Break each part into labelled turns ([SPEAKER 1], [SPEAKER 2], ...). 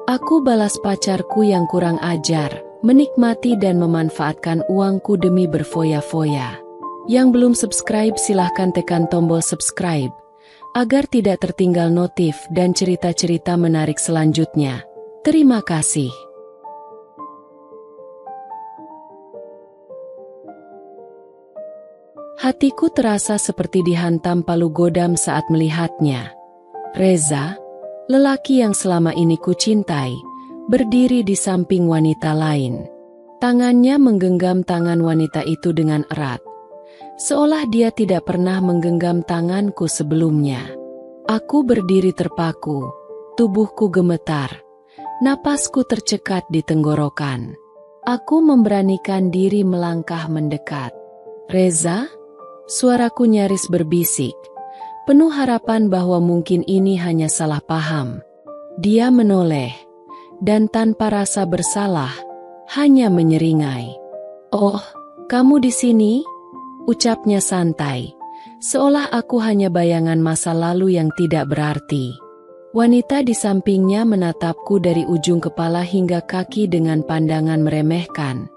[SPEAKER 1] Aku balas pacarku yang kurang ajar, menikmati dan memanfaatkan uangku demi berfoya-foya. Yang belum subscribe silahkan tekan tombol subscribe, agar tidak tertinggal notif dan cerita-cerita menarik selanjutnya. Terima kasih. Hatiku terasa seperti dihantam palu godam saat melihatnya. Reza, lelaki yang selama ini kucintai, berdiri di samping wanita lain. Tangannya menggenggam tangan wanita itu dengan erat, seolah dia tidak pernah menggenggam tanganku sebelumnya. Aku berdiri terpaku, tubuhku gemetar, napasku tercekat di tenggorokan. Aku memberanikan diri melangkah mendekat. Reza? Suaraku nyaris berbisik, penuh harapan bahwa mungkin ini hanya salah paham. Dia menoleh, dan tanpa rasa bersalah, hanya menyeringai. "Oh, kamu di sini?" ucapnya santai, seolah aku hanya bayangan masa lalu yang tidak berarti. Wanita di sampingnya menatapku dari ujung kepala hingga kaki dengan pandangan meremehkan,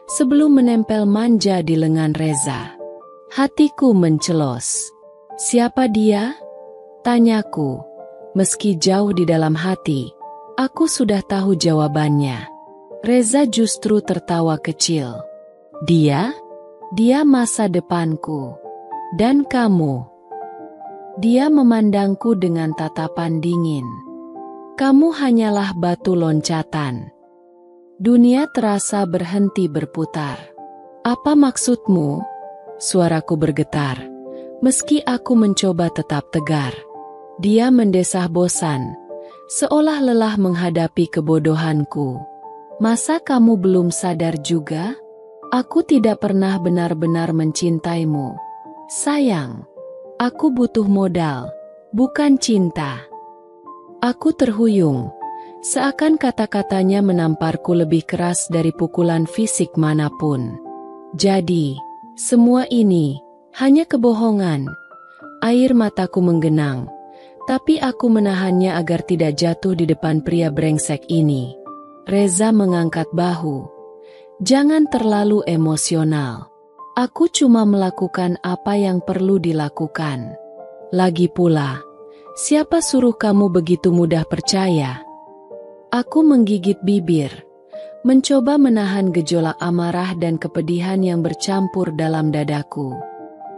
[SPEAKER 1] sebelum menempel manja di lengan Reza. Hatiku mencelos. "Siapa dia?" tanyaku. Meski jauh di dalam hati, aku sudah tahu jawabannya. Reza justru tertawa kecil. Dia masa depanku. Dan kamu?" Dia memandangku dengan tatapan dingin. "Kamu hanyalah batu loncatan." Dunia terasa berhenti berputar. "Apa maksudmu?" Suaraku bergetar, meski aku mencoba tetap tegar. Dia mendesah bosan, seolah lelah menghadapi kebodohanku. "Masa kamu belum sadar juga? Aku tidak pernah benar-benar mencintaimu. Sayang, aku butuh modal, bukan cinta." Aku terhuyung, seakan kata-katanya menamparku lebih keras dari pukulan fisik manapun. Jadi, semua ini hanya kebohongan. Air mataku menggenang, tapi aku menahannya agar tidak jatuh di depan pria brengsek ini. Reza mengangkat bahu. "Jangan terlalu emosional. Aku cuma melakukan apa yang perlu dilakukan. Lagi pula, siapa suruh kamu begitu mudah percaya?" Aku menggigit bibir, mencoba menahan gejolak amarah dan kepedihan yang bercampur dalam dadaku.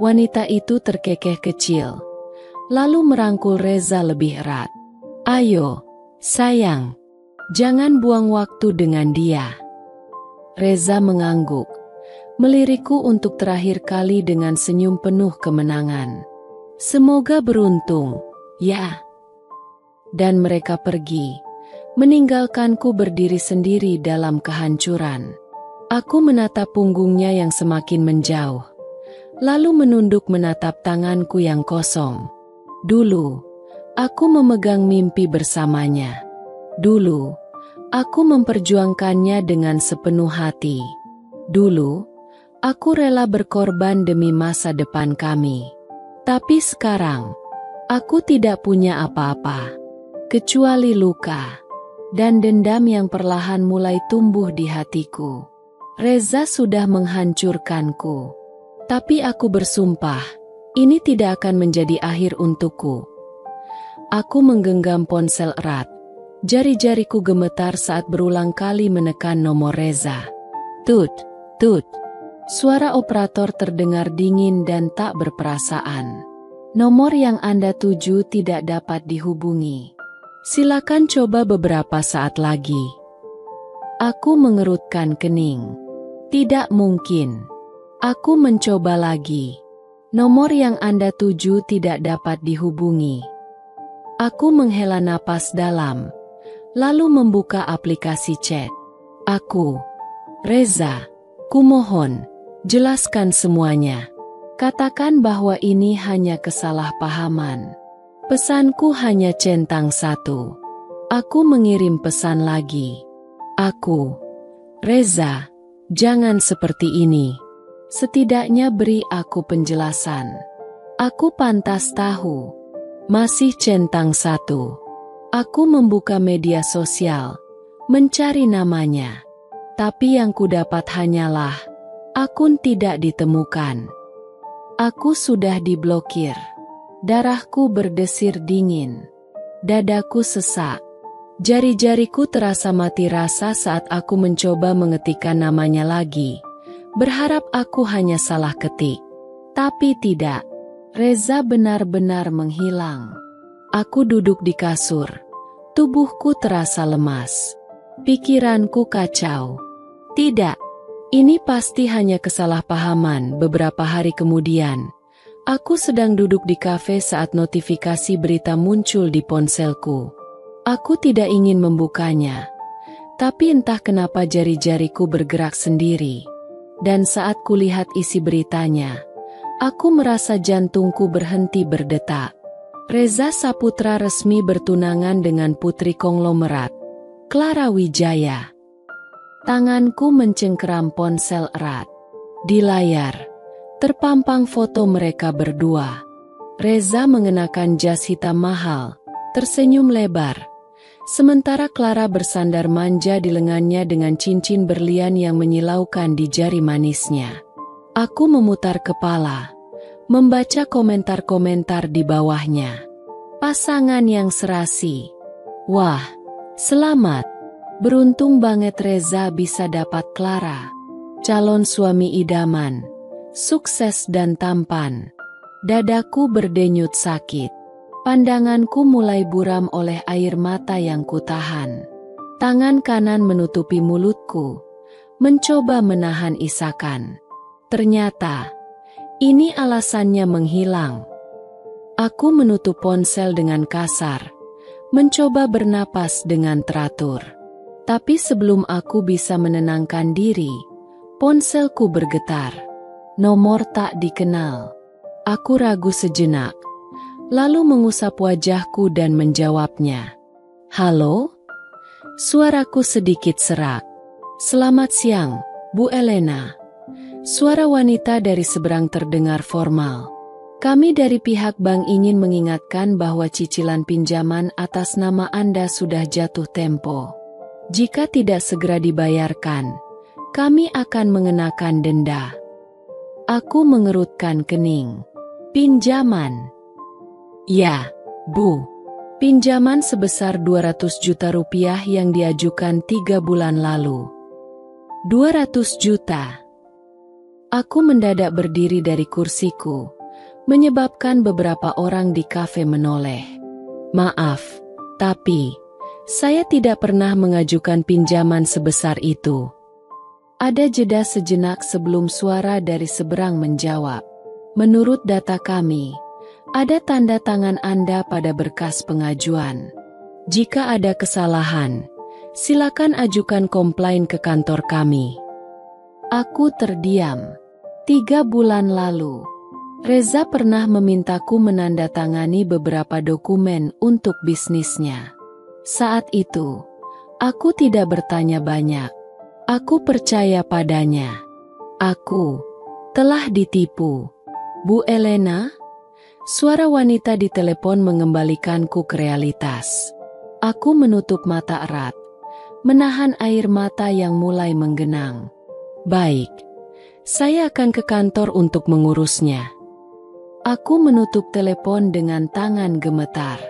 [SPEAKER 1] Wanita itu terkekeh kecil, lalu merangkul Reza lebih erat. "Ayo, sayang, jangan buang waktu dengan dia." Reza mengangguk, melirikku untuk terakhir kali dengan senyum penuh kemenangan. "Semoga beruntung, ya." Dan mereka pergi, meninggalkanku berdiri sendiri dalam kehancuran. Aku menatap punggungnya yang semakin menjauh, lalu menunduk menatap tanganku yang kosong. Dulu, aku memegang mimpi bersamanya. Dulu, aku memperjuangkannya dengan sepenuh hati. Dulu, aku rela berkorban demi masa depan kami. Tapi sekarang, aku tidak punya apa-apa, kecuali luka dan dendam yang perlahan mulai tumbuh di hatiku. Reza sudah menghancurkanku. Tapi aku bersumpah, ini tidak akan menjadi akhir untukku. Aku menggenggam ponsel erat. Jari-jariku gemetar saat berulang kali menekan nomor Reza. Tut, tut. Suara operator terdengar dingin dan tak berperasaan. "Nomor yang Anda tuju tidak dapat dihubungi. Silakan coba beberapa saat lagi." Aku mengerutkan kening. Tidak mungkin. Aku mencoba lagi. "Nomor yang Anda tuju tidak dapat dihubungi." Aku menghela napas dalam, lalu membuka aplikasi chat. Reza, kumohon, jelaskan semuanya. Katakan bahwa ini hanya kesalahpahaman. Pesanku hanya centang satu. Aku mengirim pesan lagi. Reza, jangan seperti ini. Setidaknya beri aku penjelasan. Aku pantas tahu. Masih centang satu. Aku membuka media sosial, mencari namanya. Tapi yang kudapat hanyalah akun tidak ditemukan. Aku sudah diblokir. Darahku berdesir dingin. Dadaku sesak. Jari-jariku terasa mati rasa saat aku mencoba mengetikkan namanya lagi. Berharap aku hanya salah ketik. Tapi tidak. Reza benar-benar menghilang. Aku duduk di kasur. Tubuhku terasa lemas. Pikiranku kacau. Tidak. Ini pasti hanya kesalahpahaman. Beberapa hari kemudian, aku sedang duduk di kafe saat notifikasi berita muncul di ponselku. Aku tidak ingin membukanya. Tapi entah kenapa jari-jariku bergerak sendiri. Dan saat kulihat isi beritanya, aku merasa jantungku berhenti berdetak. Reza Saputra resmi bertunangan dengan putri konglomerat, Clara Wijaya. Tanganku mencengkeram ponsel erat. Di layar, terpampang foto mereka berdua. Reza mengenakan jas hitam mahal, tersenyum lebar. Sementara Clara bersandar manja di lengannya dengan cincin berlian yang menyilaukan di jari manisnya. Aku memutar kepala, membaca komentar-komentar di bawahnya. Pasangan yang serasi. Wah, selamat. Beruntung banget Reza bisa dapat Clara. Calon suami idaman. Sukses dan tampan. Dadaku berdenyut sakit. Pandanganku mulai buram oleh air mata yang kutahan. Tangan kanan menutupi mulutku, mencoba menahan isakan. Ternyata, ini alasannya menghilang. Aku menutup ponsel dengan kasar, mencoba bernapas dengan teratur. Tapi sebelum aku bisa menenangkan diri, ponselku bergetar. Nomor tak dikenal. Aku ragu sejenak. Lalu mengusap wajahku dan menjawabnya. Halo? Suaraku sedikit serak. Selamat siang, Bu Elena. Suara wanita dari seberang terdengar formal. Kami dari pihak bank ingin mengingatkan bahwa cicilan pinjaman atas nama Anda sudah jatuh tempo. Jika tidak segera dibayarkan, kami akan mengenakan denda. Aku mengerutkan kening. Pinjaman. Ya, Bu. Pinjaman sebesar 200 juta rupiah yang diajukan 3 bulan lalu. 200 juta. Aku mendadak berdiri dari kursiku, menyebabkan beberapa orang di kafe menoleh. Maaf, tapi saya tidak pernah mengajukan pinjaman sebesar itu. Ada jeda sejenak sebelum suara dari seberang menjawab. Menurut data kami, ada tanda tangan Anda pada berkas pengajuan. Jika ada kesalahan, silakan ajukan komplain ke kantor kami. Aku terdiam. 3 bulan lalu, Reza pernah memintaku menandatangani beberapa dokumen untuk bisnisnya. Saat itu, aku tidak bertanya banyak. Aku percaya padanya. Aku telah ditipu. Bu Elena? Suara wanita di telepon mengembalikanku ke realitas. Aku menutup mata erat, menahan air mata yang mulai menggenang. Baik, saya akan ke kantor untuk mengurusnya. Aku menutup telepon dengan tangan gemetar.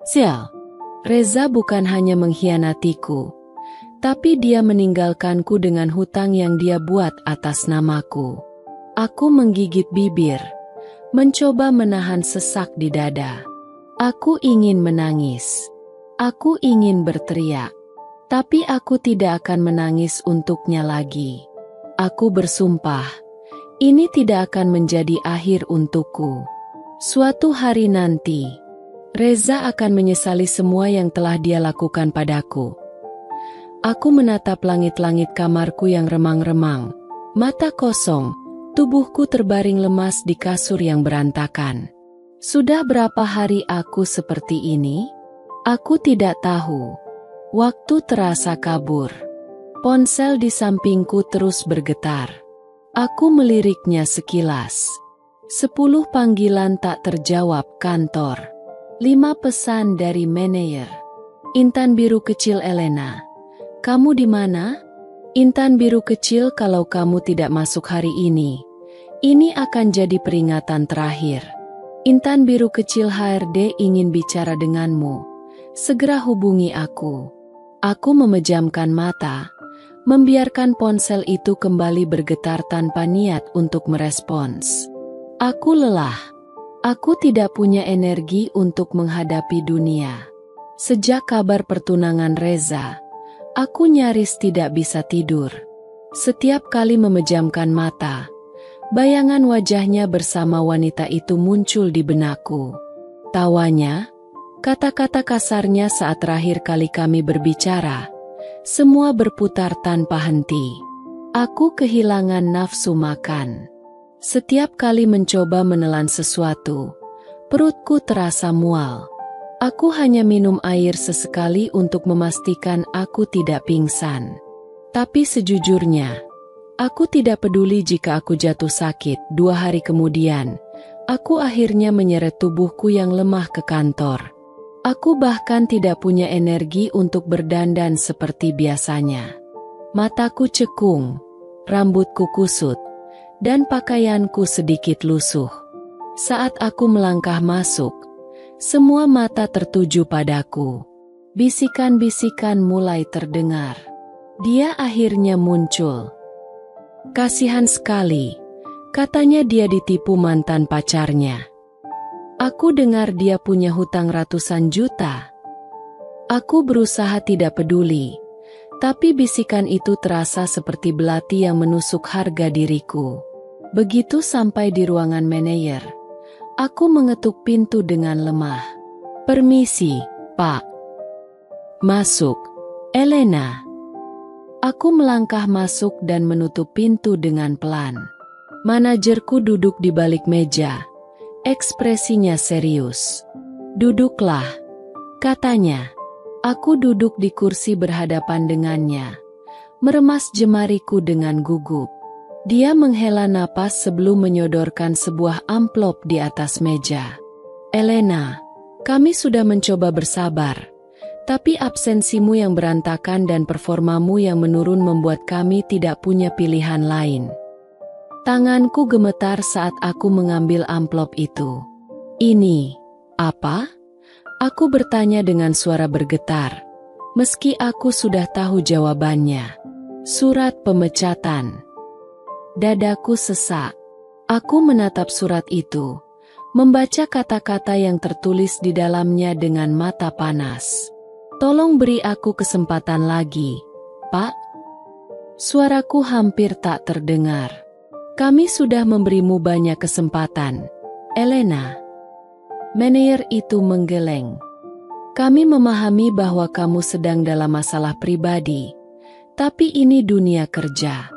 [SPEAKER 1] Sial, Reza bukan hanya mengkhianatiku, tapi dia meninggalkanku dengan hutang yang dia buat atas namaku. Aku menggigit bibir, mencoba menahan sesak di dada. Aku ingin menangis. Aku ingin berteriak. Tapi aku tidak akan menangis untuknya lagi. Aku bersumpah, ini tidak akan menjadi akhir untukku. Suatu hari nanti, Reza akan menyesali semua yang telah dia lakukan padaku. Aku menatap langit-langit kamarku yang remang-remang. Mata kosong. Tubuhku terbaring lemas di kasur yang berantakan. Sudah berapa hari aku seperti ini? Aku tidak tahu. Waktu terasa kabur. Ponsel di sampingku terus bergetar. Aku meliriknya sekilas. 10 panggilan tak terjawab kantor. 5 pesan dari manajer. Intan biru kecil Elena, kamu di mana? Intan biru kecil, kalau kamu tidak masuk hari ini akan jadi peringatan terakhir. Intan biru kecil, HRD ingin bicara denganmu. Segera hubungi aku. Aku memejamkan mata, membiarkan ponsel itu kembali bergetar tanpa niat untuk merespons. Aku lelah. Aku tidak punya energi untuk menghadapi dunia. Sejak kabar pertunangan Reza, aku nyaris tidak bisa tidur. Setiap kali memejamkan mata, bayangan wajahnya bersama wanita itu muncul di benakku. Tawanya, kata-kata kasarnya saat terakhir kali kami berbicara, semua berputar tanpa henti. Aku kehilangan nafsu makan. Setiap kali mencoba menelan sesuatu, perutku terasa mual. Aku hanya minum air sesekali untuk memastikan aku tidak pingsan. Tapi sejujurnya, aku tidak peduli jika aku jatuh sakit. 2 hari kemudian, aku akhirnya menyeret tubuhku yang lemah ke kantor. Aku bahkan tidak punya energi untuk berdandan seperti biasanya. Mataku cekung, rambutku kusut, dan pakaianku sedikit lusuh. Saat aku melangkah masuk, semua mata tertuju padaku. Bisikan-bisikan mulai terdengar. Dia akhirnya muncul. Kasihan sekali, katanya dia ditipu mantan pacarnya. Aku dengar dia punya hutang ratusan juta. Aku berusaha tidak peduli, tapi bisikan itu terasa seperti belati yang menusuk harga diriku. Begitu sampai di ruangan manajer, aku mengetuk pintu dengan lemah. "Permisi, Pak." "Masuk, Elena." Aku melangkah masuk dan menutup pintu dengan pelan. Manajerku duduk di balik meja, ekspresinya serius. "Duduklah," katanya. Aku duduk di kursi berhadapan dengannya, meremas jemariku dengan gugup. Dia menghela napas sebelum menyodorkan sebuah amplop di atas meja. "Elena, kami sudah mencoba bersabar, tapi absensimu yang berantakan dan performamu yang menurun membuat kami tidak punya pilihan lain." Tanganku gemetar saat aku mengambil amplop itu. "Ini apa?" Aku bertanya dengan suara bergetar, meski aku sudah tahu jawabannya. "Surat pemecatan." Dadaku sesak. Aku menatap surat itu, membaca kata-kata yang tertulis di dalamnya dengan mata panas. "Tolong beri aku kesempatan lagi, Pak." Suaraku hampir tak terdengar. "Kami sudah memberimu banyak kesempatan, Elena." Manajer itu menggeleng. "Kami memahami bahwa kamu sedang dalam masalah pribadi, tapi ini dunia kerja.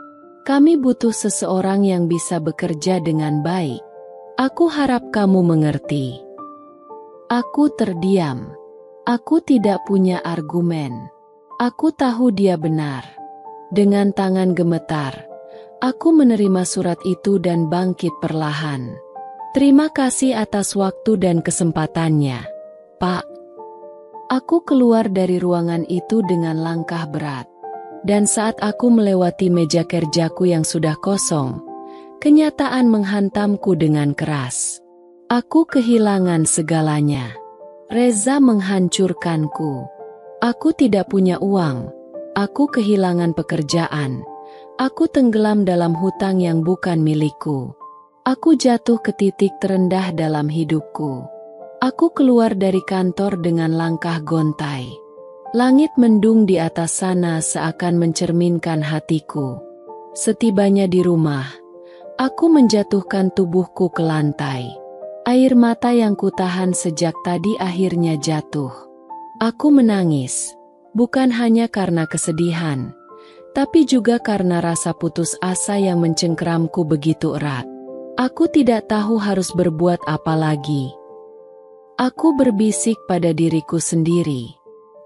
[SPEAKER 1] Kami butuh seseorang yang bisa bekerja dengan baik. Aku harap kamu mengerti." Aku terdiam. Aku tidak punya argumen. Aku tahu dia benar. Dengan tangan gemetar, aku menerima surat itu dan bangkit perlahan. "Terima kasih atas waktu dan kesempatannya, Pak." Aku keluar dari ruangan itu dengan langkah berat. Dan saat aku melewati meja kerjaku yang sudah kosong, kenyataan menghantamku dengan keras. Aku kehilangan segalanya. Reza menghancurkanku. Aku tidak punya uang. Aku kehilangan pekerjaan. Aku tenggelam dalam hutang yang bukan milikku. Aku jatuh ke titik terendah dalam hidupku. Aku keluar dari kantor dengan langkah gontai. Langit mendung di atas sana seakan mencerminkan hatiku. Setibanya di rumah, aku menjatuhkan tubuhku ke lantai. Air mata yang kutahan sejak tadi akhirnya jatuh. Aku menangis, bukan hanya karena kesedihan, tapi juga karena rasa putus asa yang mencengkeramku begitu erat. Aku tidak tahu harus berbuat apa lagi. Aku berbisik pada diriku sendiri.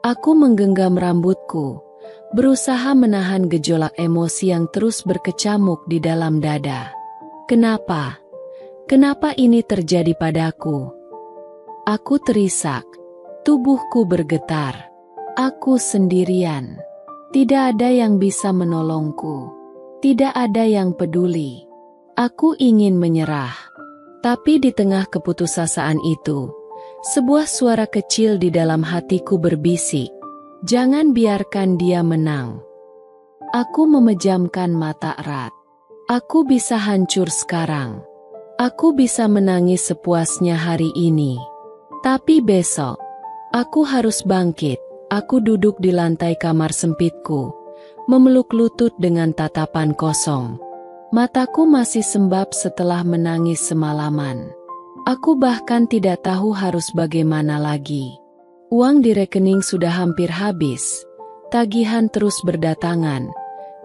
[SPEAKER 1] Aku menggenggam rambutku, berusaha menahan gejolak emosi yang terus berkecamuk di dalam dada. Kenapa? Kenapa ini terjadi padaku? Aku terisak, tubuhku bergetar. Aku sendirian. Tidak ada yang bisa menolongku. Tidak ada yang peduli. Aku ingin menyerah. Tapi di tengah keputusasaan itu, sebuah suara kecil di dalam hatiku berbisik, "Jangan biarkan dia menang." Aku memejamkan mata erat. Aku bisa hancur sekarang. Aku bisa menangis sepuasnya hari ini. Tapi besok, aku harus bangkit. Aku duduk di lantai kamar sempitku, memeluk lutut dengan tatapan kosong. Mataku masih sembab setelah menangis semalaman. Aku bahkan tidak tahu harus bagaimana lagi. Uang di rekening sudah hampir habis, tagihan terus berdatangan,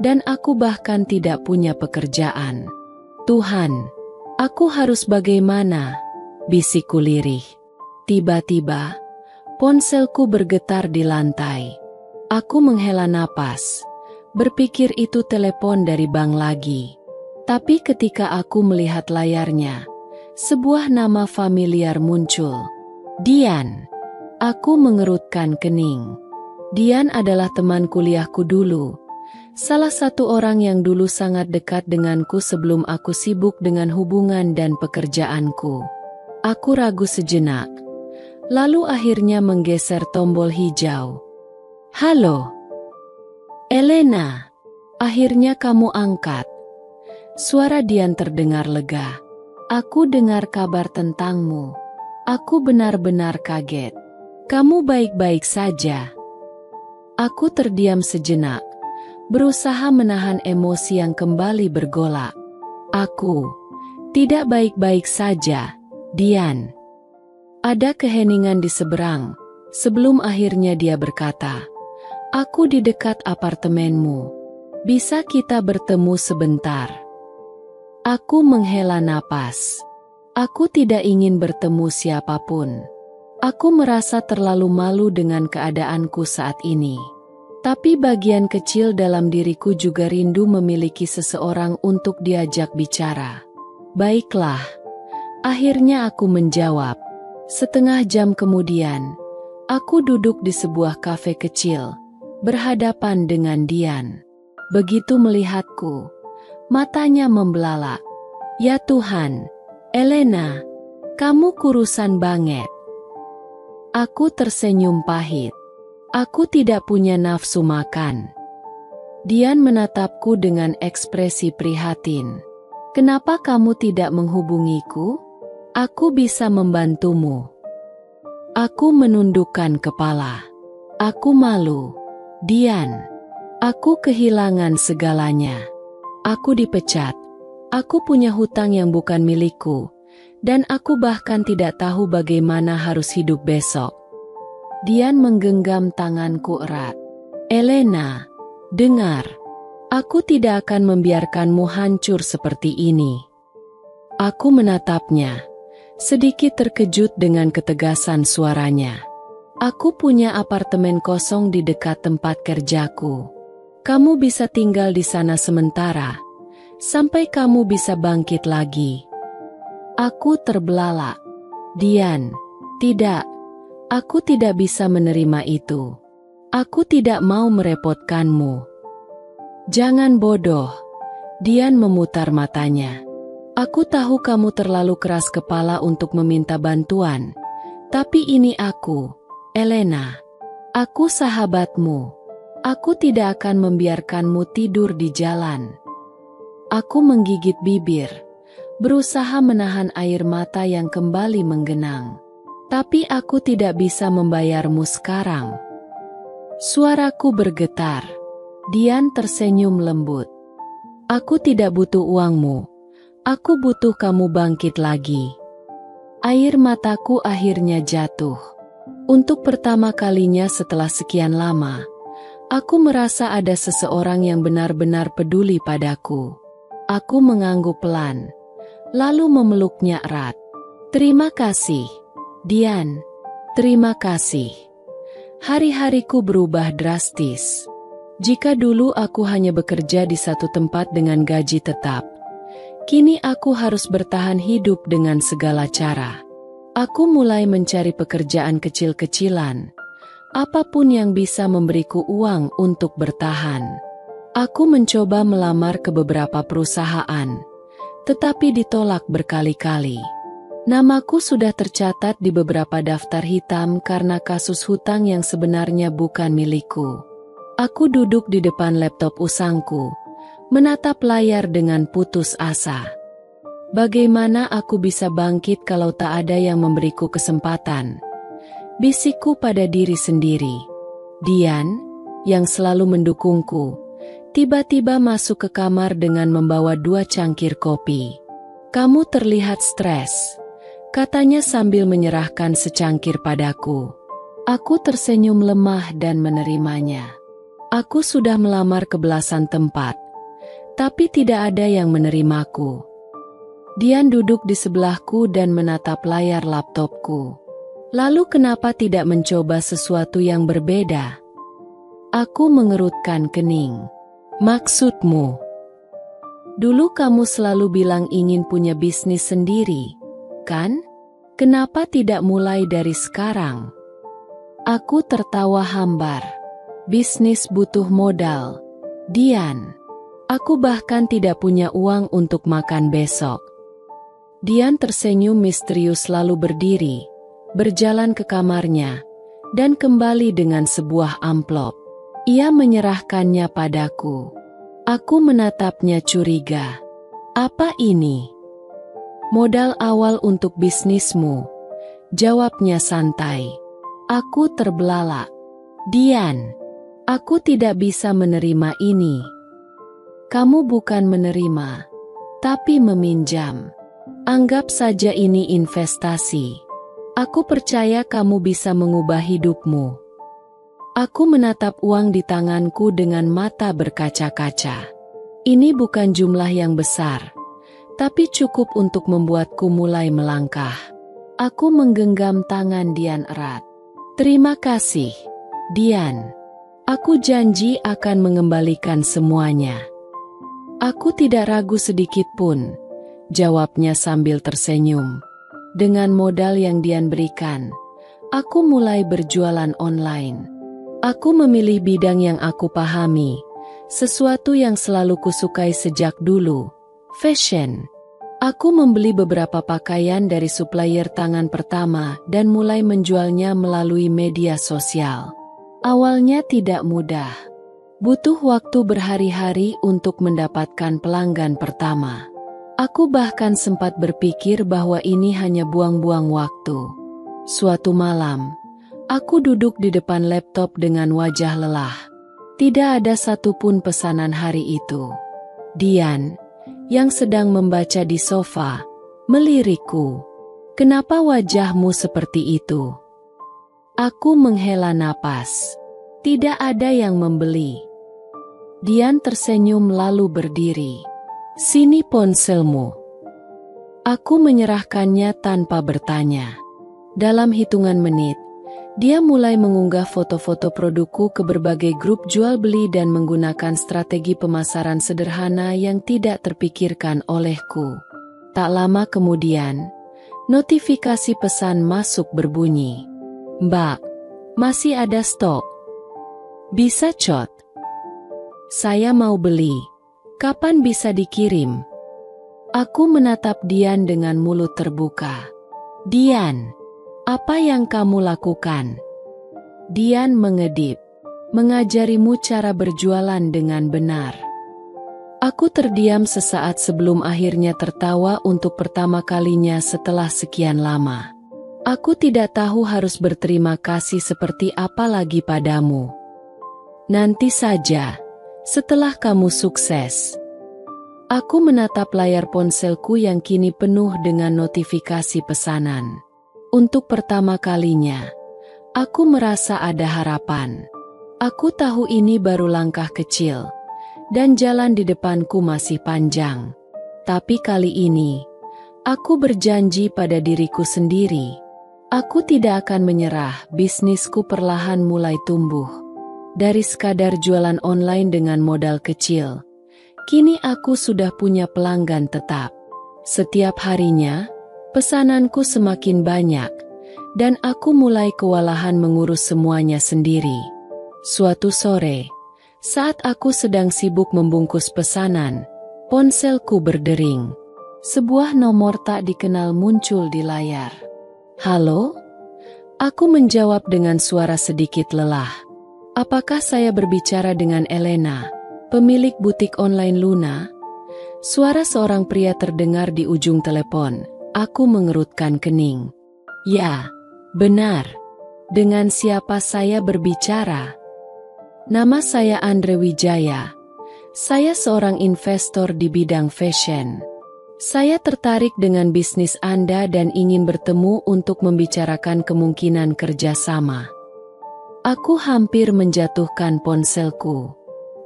[SPEAKER 1] dan aku bahkan tidak punya pekerjaan. "Tuhan, aku harus bagaimana?" bisikku lirih. Tiba-tiba, ponselku bergetar di lantai. Aku menghela napas, berpikir itu telepon dari bank lagi. Tapi ketika aku melihat layarnya, sebuah nama familiar muncul. Dian. Aku mengerutkan kening. Dian adalah teman kuliahku dulu. Salah satu orang yang dulu sangat dekat denganku sebelum aku sibuk dengan hubungan dan pekerjaanku. Aku ragu sejenak. Lalu akhirnya menggeser tombol hijau. "Halo, Elena." Akhirnya kamu angkat. Suara Dian terdengar lega. "Aku dengar kabar tentangmu. Aku benar-benar kaget. Kamu baik-baik saja?" Aku terdiam sejenak, berusaha menahan emosi yang kembali bergolak. "Aku tidak baik-baik saja, Dian." Ada keheningan di seberang, sebelum akhirnya dia berkata, "Aku di dekat apartemenmu. Bisa kita bertemu sebentar?" Aku menghela napas. Aku tidak ingin bertemu siapapun. Aku merasa terlalu malu dengan keadaanku saat ini. Tapi bagian kecil dalam diriku juga rindu memiliki seseorang untuk diajak bicara. "Baiklah." Akhirnya aku menjawab. Setengah jam kemudian, aku duduk di sebuah kafe kecil, berhadapan dengan Dian. Begitu melihatku, matanya membelalak. "Ya Tuhan, Elena, kamu kurusan banget." Aku tersenyum pahit. Aku tidak punya nafsu makan. Dian menatapku dengan ekspresi prihatin. "Kenapa kamu tidak menghubungiku? Aku bisa membantumu." Aku menundukkan kepala. Aku malu. "Dian, aku kehilangan segalanya. Aku dipecat. Aku punya hutang yang bukan milikku. Dan aku bahkan tidak tahu bagaimana harus hidup besok." Dian menggenggam tanganku erat. "Elena, dengar. Aku tidak akan membiarkanmu hancur seperti ini." Aku menatapnya, sedikit terkejut dengan ketegasan suaranya. "Aku punya apartemen kosong di dekat tempat kerjaku. Kamu bisa tinggal di sana sementara, sampai kamu bisa bangkit lagi." Aku terbelalak. "Dian, tidak. Aku tidak bisa menerima itu. Aku tidak mau merepotkanmu." "Jangan bodoh." Dian memutar matanya. "Aku tahu kamu terlalu keras kepala untuk meminta bantuan. Tapi ini aku, Elena. Aku sahabatmu. Aku tidak akan membiarkanmu tidur di jalan." Aku menggigit bibir, berusaha menahan air mata yang kembali menggenang. "Tapi aku tidak bisa membayarmu sekarang." Suaraku bergetar. Dian tersenyum lembut. "Aku tidak butuh uangmu. Aku butuh kamu bangkit lagi." Air mataku akhirnya jatuh. Untuk pertama kalinya setelah sekian lama, aku merasa ada seseorang yang benar-benar peduli padaku. Aku mengangguk pelan, lalu memeluknya erat. "Terima kasih, Dian. Terima kasih." Hari-hariku berubah drastis. Jika dulu aku hanya bekerja di satu tempat dengan gaji tetap, kini aku harus bertahan hidup dengan segala cara. Aku mulai mencari pekerjaan kecil-kecilan, Apapun yang bisa memberiku uang untuk bertahan. Aku mencoba melamar ke beberapa perusahaan, tetapi ditolak berkali-kali. Namaku sudah tercatat di beberapa daftar hitam karena kasus hutang yang sebenarnya bukan milikku. Aku duduk di depan laptop usangku, menatap layar dengan putus asa. Bagaimana aku bisa bangkit kalau tak ada yang memberiku kesempatan? Bisikku pada diri sendiri. Dian, yang selalu mendukungku, tiba-tiba masuk ke kamar dengan membawa 2 cangkir kopi. "Kamu terlihat stres," katanya sambil menyerahkan secangkir padaku. Aku tersenyum lemah dan menerimanya. Aku sudah melamar ke belasan tempat, tapi tidak ada yang menerimaku. Dian duduk di sebelahku dan menatap layar laptopku. "Lalu kenapa tidak mencoba sesuatu yang berbeda?" Aku mengerutkan kening. "Maksudmu? Dulu kamu selalu bilang ingin punya bisnis sendiri, kan? Kenapa tidak mulai dari sekarang?" Aku tertawa hambar. "Bisnis butuh modal, Dian. Aku bahkan tidak punya uang untuk makan besok." Dian tersenyum misterius lalu berdiri, berjalan ke kamarnya, dan kembali dengan sebuah amplop. Ia menyerahkannya padaku. Aku menatapnya curiga. "Apa ini?" "Modal awal untuk bisnismu," jawabnya santai. Aku terbelalak. "Dian, aku tidak bisa menerima ini." "Kamu bukan menerima, tapi meminjam. Anggap saja ini investasi. Aku percaya kamu bisa mengubah hidupmu." Aku menatap uang di tanganku dengan mata berkaca-kaca. Ini bukan jumlah yang besar, tapi cukup untuk membuatku mulai melangkah. Aku menggenggam tangan Dian erat. "Terima kasih, Dian. Aku janji akan mengembalikan semuanya." "Aku tidak ragu sedikit pun," jawabnya sambil tersenyum. Dengan modal yang Dian berikan, aku mulai berjualan online. Aku memilih bidang yang aku pahami, sesuatu yang selalu kusukai sejak dulu, fashion. Aku membeli beberapa pakaian dari supplier tangan pertama dan mulai menjualnya melalui media sosial. Awalnya tidak mudah. Butuh waktu berhari-hari untuk mendapatkan pelanggan pertama. Aku bahkan sempat berpikir bahwa ini hanya buang-buang waktu. Suatu malam, aku duduk di depan laptop dengan wajah lelah. Tidak ada satupun pesanan hari itu. Dian, yang sedang membaca di sofa, melirikku. "Kenapa wajahmu seperti itu?" Aku menghela napas. Tidak ada yang membeli. Dian tersenyum lalu berdiri. "Sini ponselmu." Aku menyerahkannya tanpa bertanya. Dalam hitungan menit, dia mulai mengunggah foto-foto produkku ke berbagai grup jual beli dan menggunakan strategi pemasaran sederhana yang tidak terpikirkan olehku. Tak lama kemudian, notifikasi pesan masuk berbunyi. "Mbak, masih ada stok. Bisa chat. Saya mau beli. Kapan bisa dikirim?" Aku menatap Dian dengan mulut terbuka. "Dian, apa yang kamu lakukan?" Dian mengedip. "Mengajarimu cara berjualan dengan benar." Aku terdiam sesaat sebelum akhirnya tertawa untuk pertama kalinya setelah sekian lama. "Aku tidak tahu harus berterima kasih seperti apa lagi padamu. Nanti saja, setelah kamu sukses." Aku menatap layar ponselku yang kini penuh dengan notifikasi pesanan. Untuk pertama kalinya, aku merasa ada harapan. Aku tahu ini baru langkah kecil, dan jalan di depanku masih panjang. Tapi kali ini, aku berjanji pada diriku sendiri. Aku tidak akan menyerah. Bisnisku perlahan mulai tumbuh. Dari sekadar jualan online dengan modal kecil, kini aku sudah punya pelanggan tetap. Setiap harinya, pesananku semakin banyak, dan aku mulai kewalahan mengurus semuanya sendiri. Suatu sore, saat aku sedang sibuk membungkus pesanan, ponselku berdering. Sebuah nomor tak dikenal muncul di layar. "Halo?" Aku menjawab dengan suara sedikit lelah. "Apakah saya berbicara dengan Elena, pemilik butik online Luna?" Suara seorang pria terdengar di ujung telepon. Aku mengerutkan kening. "Ya, benar. Dengan siapa saya berbicara?" "Nama saya Andre Wijaya. Saya seorang investor di bidang fashion. Saya tertarik dengan bisnis Anda dan ingin bertemu untuk membicarakan kemungkinan kerjasama." Aku hampir menjatuhkan ponselku.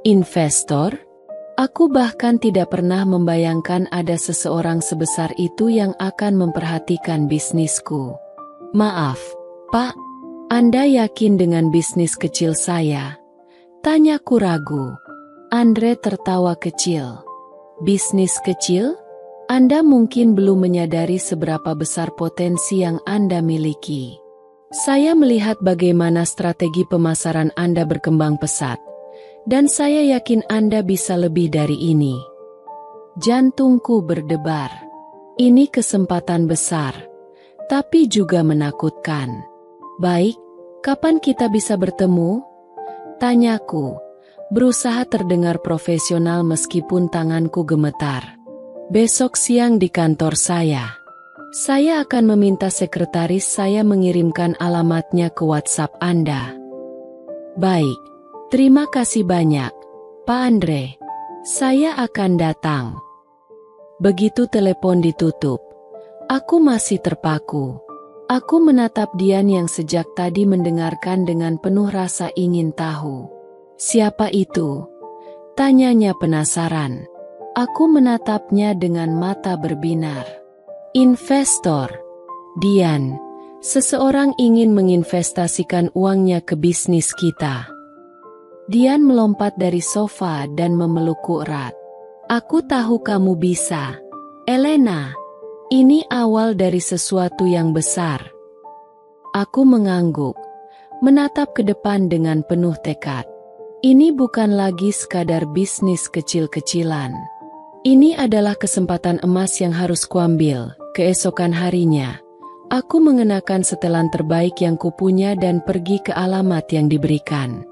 [SPEAKER 1] Investor? Aku bahkan tidak pernah membayangkan ada seseorang sebesar itu yang akan memperhatikan bisnisku. "Maaf, Pak, Anda yakin dengan bisnis kecil saya?" Tanyaku ragu. Andre tertawa kecil. "Bisnis kecil? Anda mungkin belum menyadari seberapa besar potensi yang Anda miliki. Saya melihat bagaimana strategi pemasaran Anda berkembang pesat, dan saya yakin Anda bisa lebih dari ini." Jantungku berdebar. Ini kesempatan besar, tapi juga menakutkan. "Baik, kapan kita bisa bertemu?" Tanyaku, berusaha terdengar profesional meskipun tanganku gemetar. "Besok siang di kantor saya. Saya akan meminta sekretaris saya mengirimkan alamatnya ke WhatsApp Anda." "Baik, terima kasih banyak, Pak Andre. Saya akan datang." Begitu telepon ditutup, aku masih terpaku. Aku menatap Dian yang sejak tadi mendengarkan dengan penuh rasa ingin tahu. "Siapa itu?" tanyanya penasaran. Aku menatapnya dengan mata berbinar. "Investor, Dian. Seseorang ingin menginvestasikan uangnya ke bisnis kita." Dian melompat dari sofa dan memelukku erat. "Aku tahu kamu bisa, Elena. Ini awal dari sesuatu yang besar." Aku mengangguk, menatap ke depan dengan penuh tekad. Ini bukan lagi sekadar bisnis kecil-kecilan. Ini adalah kesempatan emas yang harus kuambil. Keesokan harinya, aku mengenakan setelan terbaik yang kupunya dan pergi ke alamat yang diberikan.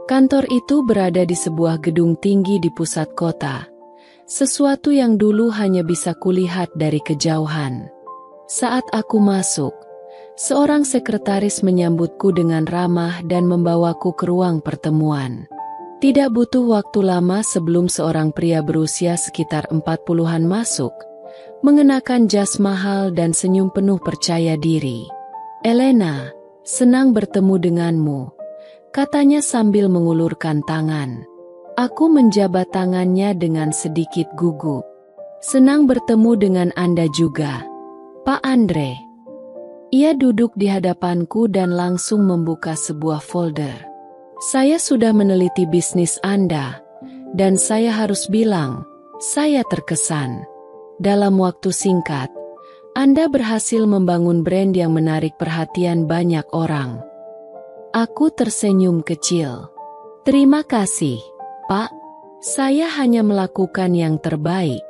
[SPEAKER 1] Kantor itu berada di sebuah gedung tinggi di pusat kota, sesuatu yang dulu hanya bisa kulihat dari kejauhan. Saat aku masuk, seorang sekretaris menyambutku dengan ramah dan membawaku ke ruang pertemuan. Tidak butuh waktu lama sebelum seorang pria berusia sekitar 40-an masuk, mengenakan jas mahal dan senyum penuh percaya diri. "Elena, senang bertemu denganmu," katanya sambil mengulurkan tangan. Aku menjabat tangannya dengan sedikit gugup. "Senang bertemu dengan Anda juga, Pak Andre." Ia duduk di hadapanku dan langsung membuka sebuah folder. "Saya sudah meneliti bisnis Anda, dan saya harus bilang, saya terkesan. Dalam waktu singkat, Anda berhasil membangun brand yang menarik perhatian banyak orang." Aku tersenyum kecil. "Terima kasih, Pak. Saya hanya melakukan yang terbaik."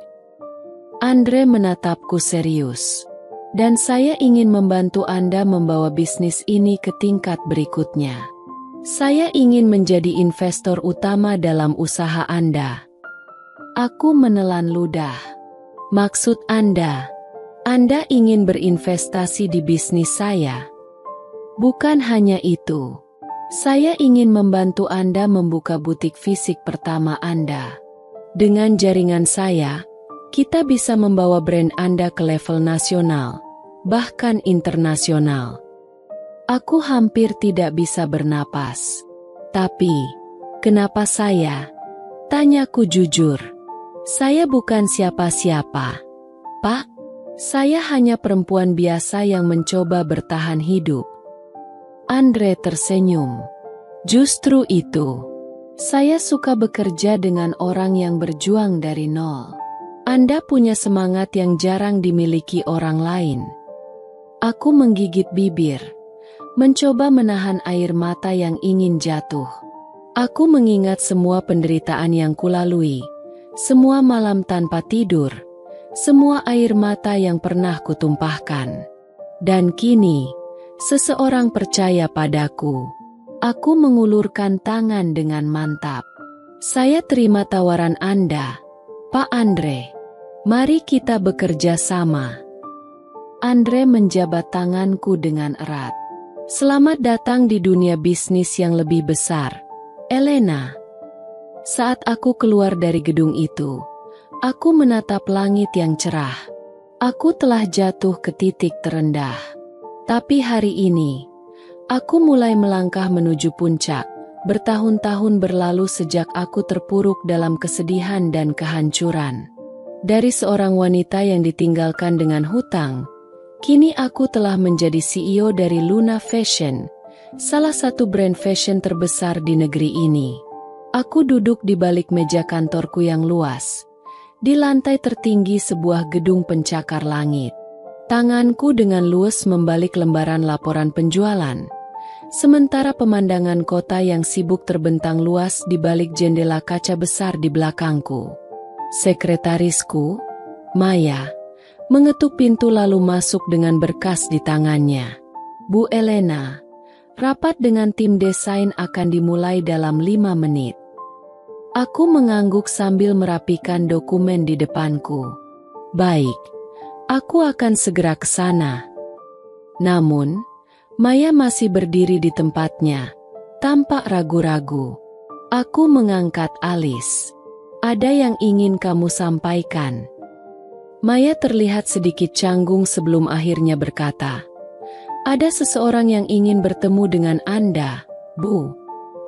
[SPEAKER 1] Andre menatapku serius. "Dan saya ingin membantu Anda membawa bisnis ini ke tingkat berikutnya. Saya ingin menjadi investor utama dalam usaha Anda." Aku menelan ludah. "Maksud Anda ingin berinvestasi di bisnis saya?" "Bukan hanya itu. Saya ingin membantu Anda membuka butik fisik pertama Anda. Dengan jaringan saya, kita bisa membawa brand Anda ke level nasional, bahkan internasional." Aku hampir tidak bisa bernapas. "Tapi, kenapa saya?" tanyaku jujur. "Saya bukan siapa-siapa, Pak. Saya hanya perempuan biasa yang mencoba bertahan hidup." Andre tersenyum. "Justru itu. Saya suka bekerja dengan orang yang berjuang dari nol. Anda punya semangat yang jarang dimiliki orang lain." Aku menggigit bibir. mencoba menahan air mata yang ingin jatuh. Aku mengingat semua penderitaan yang kulalui, semua malam tanpa tidur, semua air mata yang pernah kutumpahkan. Dan kini, seseorang percaya padaku. Aku mengulurkan tangan dengan mantap. Saya terima tawaran Anda, Pak Andre. Mari kita bekerja sama. Andre menjabat tanganku dengan erat. Selamat datang di dunia bisnis yang lebih besar, Elena. Saat aku keluar dari gedung itu, aku menatap langit yang cerah. Aku telah jatuh ke titik terendah. Tapi hari ini, aku mulai melangkah menuju puncak. Bertahun-tahun berlalu sejak aku terpuruk dalam kesedihan dan kehancuran. Dari seorang wanita yang ditinggalkan dengan hutang, kini aku telah menjadi CEO dari Luna Fashion, salah satu brand fashion terbesar di negeri ini. Aku duduk di balik meja kantorku yang luas, di lantai tertinggi sebuah gedung pencakar langit. Tanganku dengan luwes membalik lembaran laporan penjualan, sementara pemandangan kota yang sibuk terbentang luas di balik jendela kaca besar di belakangku. Sekretarisku, Maya, mengetuk pintu lalu masuk dengan berkas di tangannya. Bu Elena, rapat dengan tim desain akan dimulai dalam 5 menit. Aku mengangguk sambil merapikan dokumen di depanku. Baik, aku akan segera ke sana. Namun, Maya masih berdiri di tempatnya, tampak ragu-ragu. Aku mengangkat alis. Ada yang ingin kamu sampaikan? Maya terlihat sedikit canggung sebelum akhirnya berkata, ada seseorang yang ingin bertemu dengan Anda, Bu.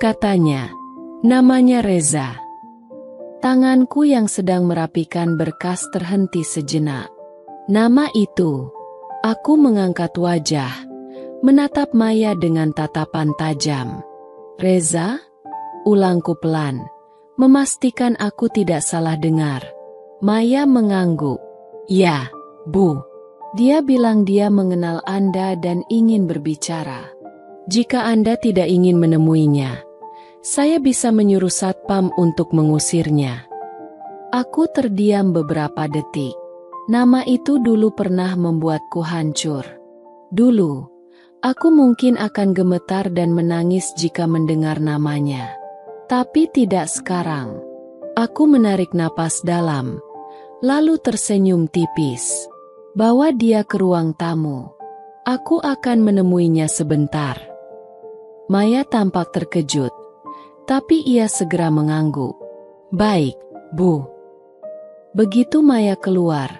[SPEAKER 1] Katanya, namanya Reza. Tanganku yang sedang merapikan berkas terhenti sejenak. Nama itu. Aku mengangkat wajah, menatap Maya dengan tatapan tajam. Reza? Ulangku pelan, memastikan aku tidak salah dengar. Maya mengangguk. Ya, Bu. Dia bilang dia mengenal Anda dan ingin berbicara. Jika Anda tidak ingin menemuinya, saya bisa menyuruh satpam untuk mengusirnya. Aku terdiam beberapa detik. Nama itu dulu pernah membuatku hancur. Dulu, aku mungkin akan gemetar dan menangis jika mendengar namanya. Tapi tidak sekarang. Aku menarik napas dalam, lalu tersenyum tipis. Bawa dia ke ruang tamu. Aku akan menemuinya sebentar. Maya tampak terkejut, tapi ia segera mengangguk. Baik, Bu. Begitu Maya keluar,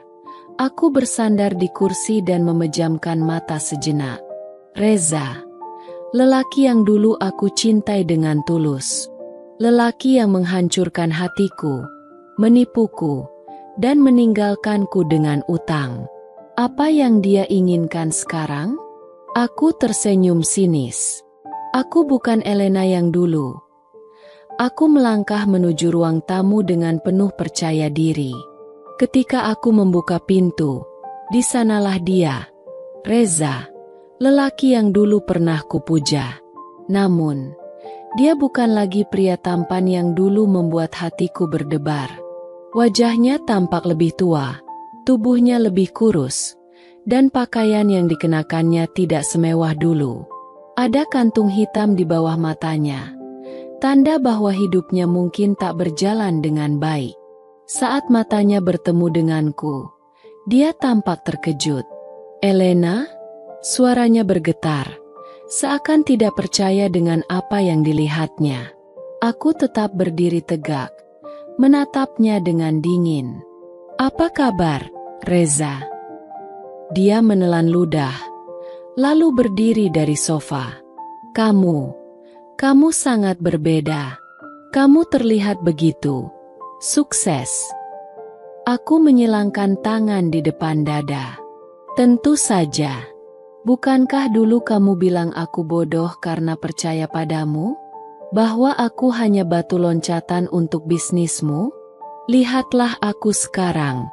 [SPEAKER 1] aku bersandar di kursi dan memejamkan mata sejenak. Reza, lelaki yang dulu aku cintai dengan tulus. Lelaki yang menghancurkan hatiku, menipuku, dan meninggalkanku dengan utang. Apa yang dia inginkan sekarang? Aku tersenyum sinis. Aku bukan Elena yang dulu. Aku melangkah menuju ruang tamu dengan penuh percaya diri. Ketika aku membuka pintu, di sanalah dia, Reza, lelaki yang dulu pernah kupuja. Namun, dia bukan lagi pria tampan yang dulu membuat hatiku berdebar. Wajahnya tampak lebih tua, tubuhnya lebih kurus, dan pakaian yang dikenakannya tidak semewah dulu. Ada kantung hitam di bawah matanya, tanda bahwa hidupnya mungkin tak berjalan dengan baik. Saat matanya bertemu denganku, dia tampak terkejut. Elena? Suaranya bergetar, seakan tidak percaya dengan apa yang dilihatnya. Aku tetap berdiri tegak, menatapnya dengan dingin. Apa kabar, Reza? Dia menelan ludah, lalu berdiri dari sofa. Kamu sangat berbeda. Kamu terlihat begitu sukses. Aku menyilangkan tangan di depan dada. Tentu saja. Bukankah dulu kamu bilang aku bodoh karena percaya padamu? Bahwa aku hanya batu loncatan untuk bisnismu? Lihatlah aku sekarang,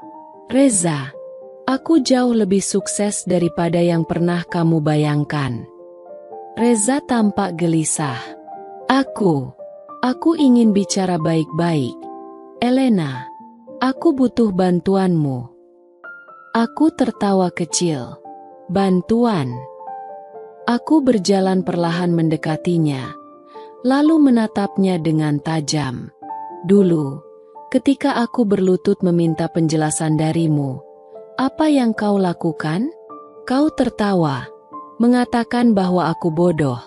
[SPEAKER 1] Reza. Aku jauh lebih sukses daripada yang pernah kamu bayangkan. Reza tampak gelisah. Aku ingin bicara baik-baik. Elena, aku butuh bantuanmu. Aku tertawa kecil. Bantuan? Aku berjalan perlahan mendekatinya, lalu menatapnya dengan tajam. Dulu, ketika aku berlutut meminta penjelasan darimu, apa yang kau lakukan? Kau tertawa, mengatakan bahwa aku bodoh,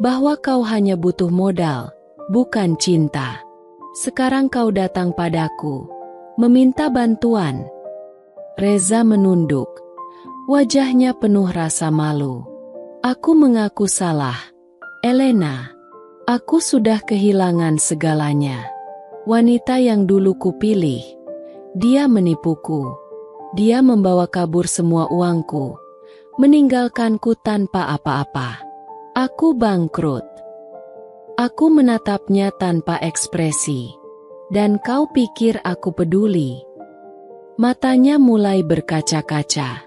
[SPEAKER 1] bahwa kau hanya butuh modal, bukan cinta. Sekarang kau datang padaku, meminta bantuan. Reza menunduk, wajahnya penuh rasa malu. Aku mengaku salah, Elena. Aku sudah kehilangan segalanya. Wanita yang dulu kupilih, dia menipuku. Dia membawa kabur semua uangku, meninggalkanku tanpa apa-apa. Aku bangkrut. Aku menatapnya tanpa ekspresi. Dan kau pikir aku peduli? Matanya mulai berkaca-kaca.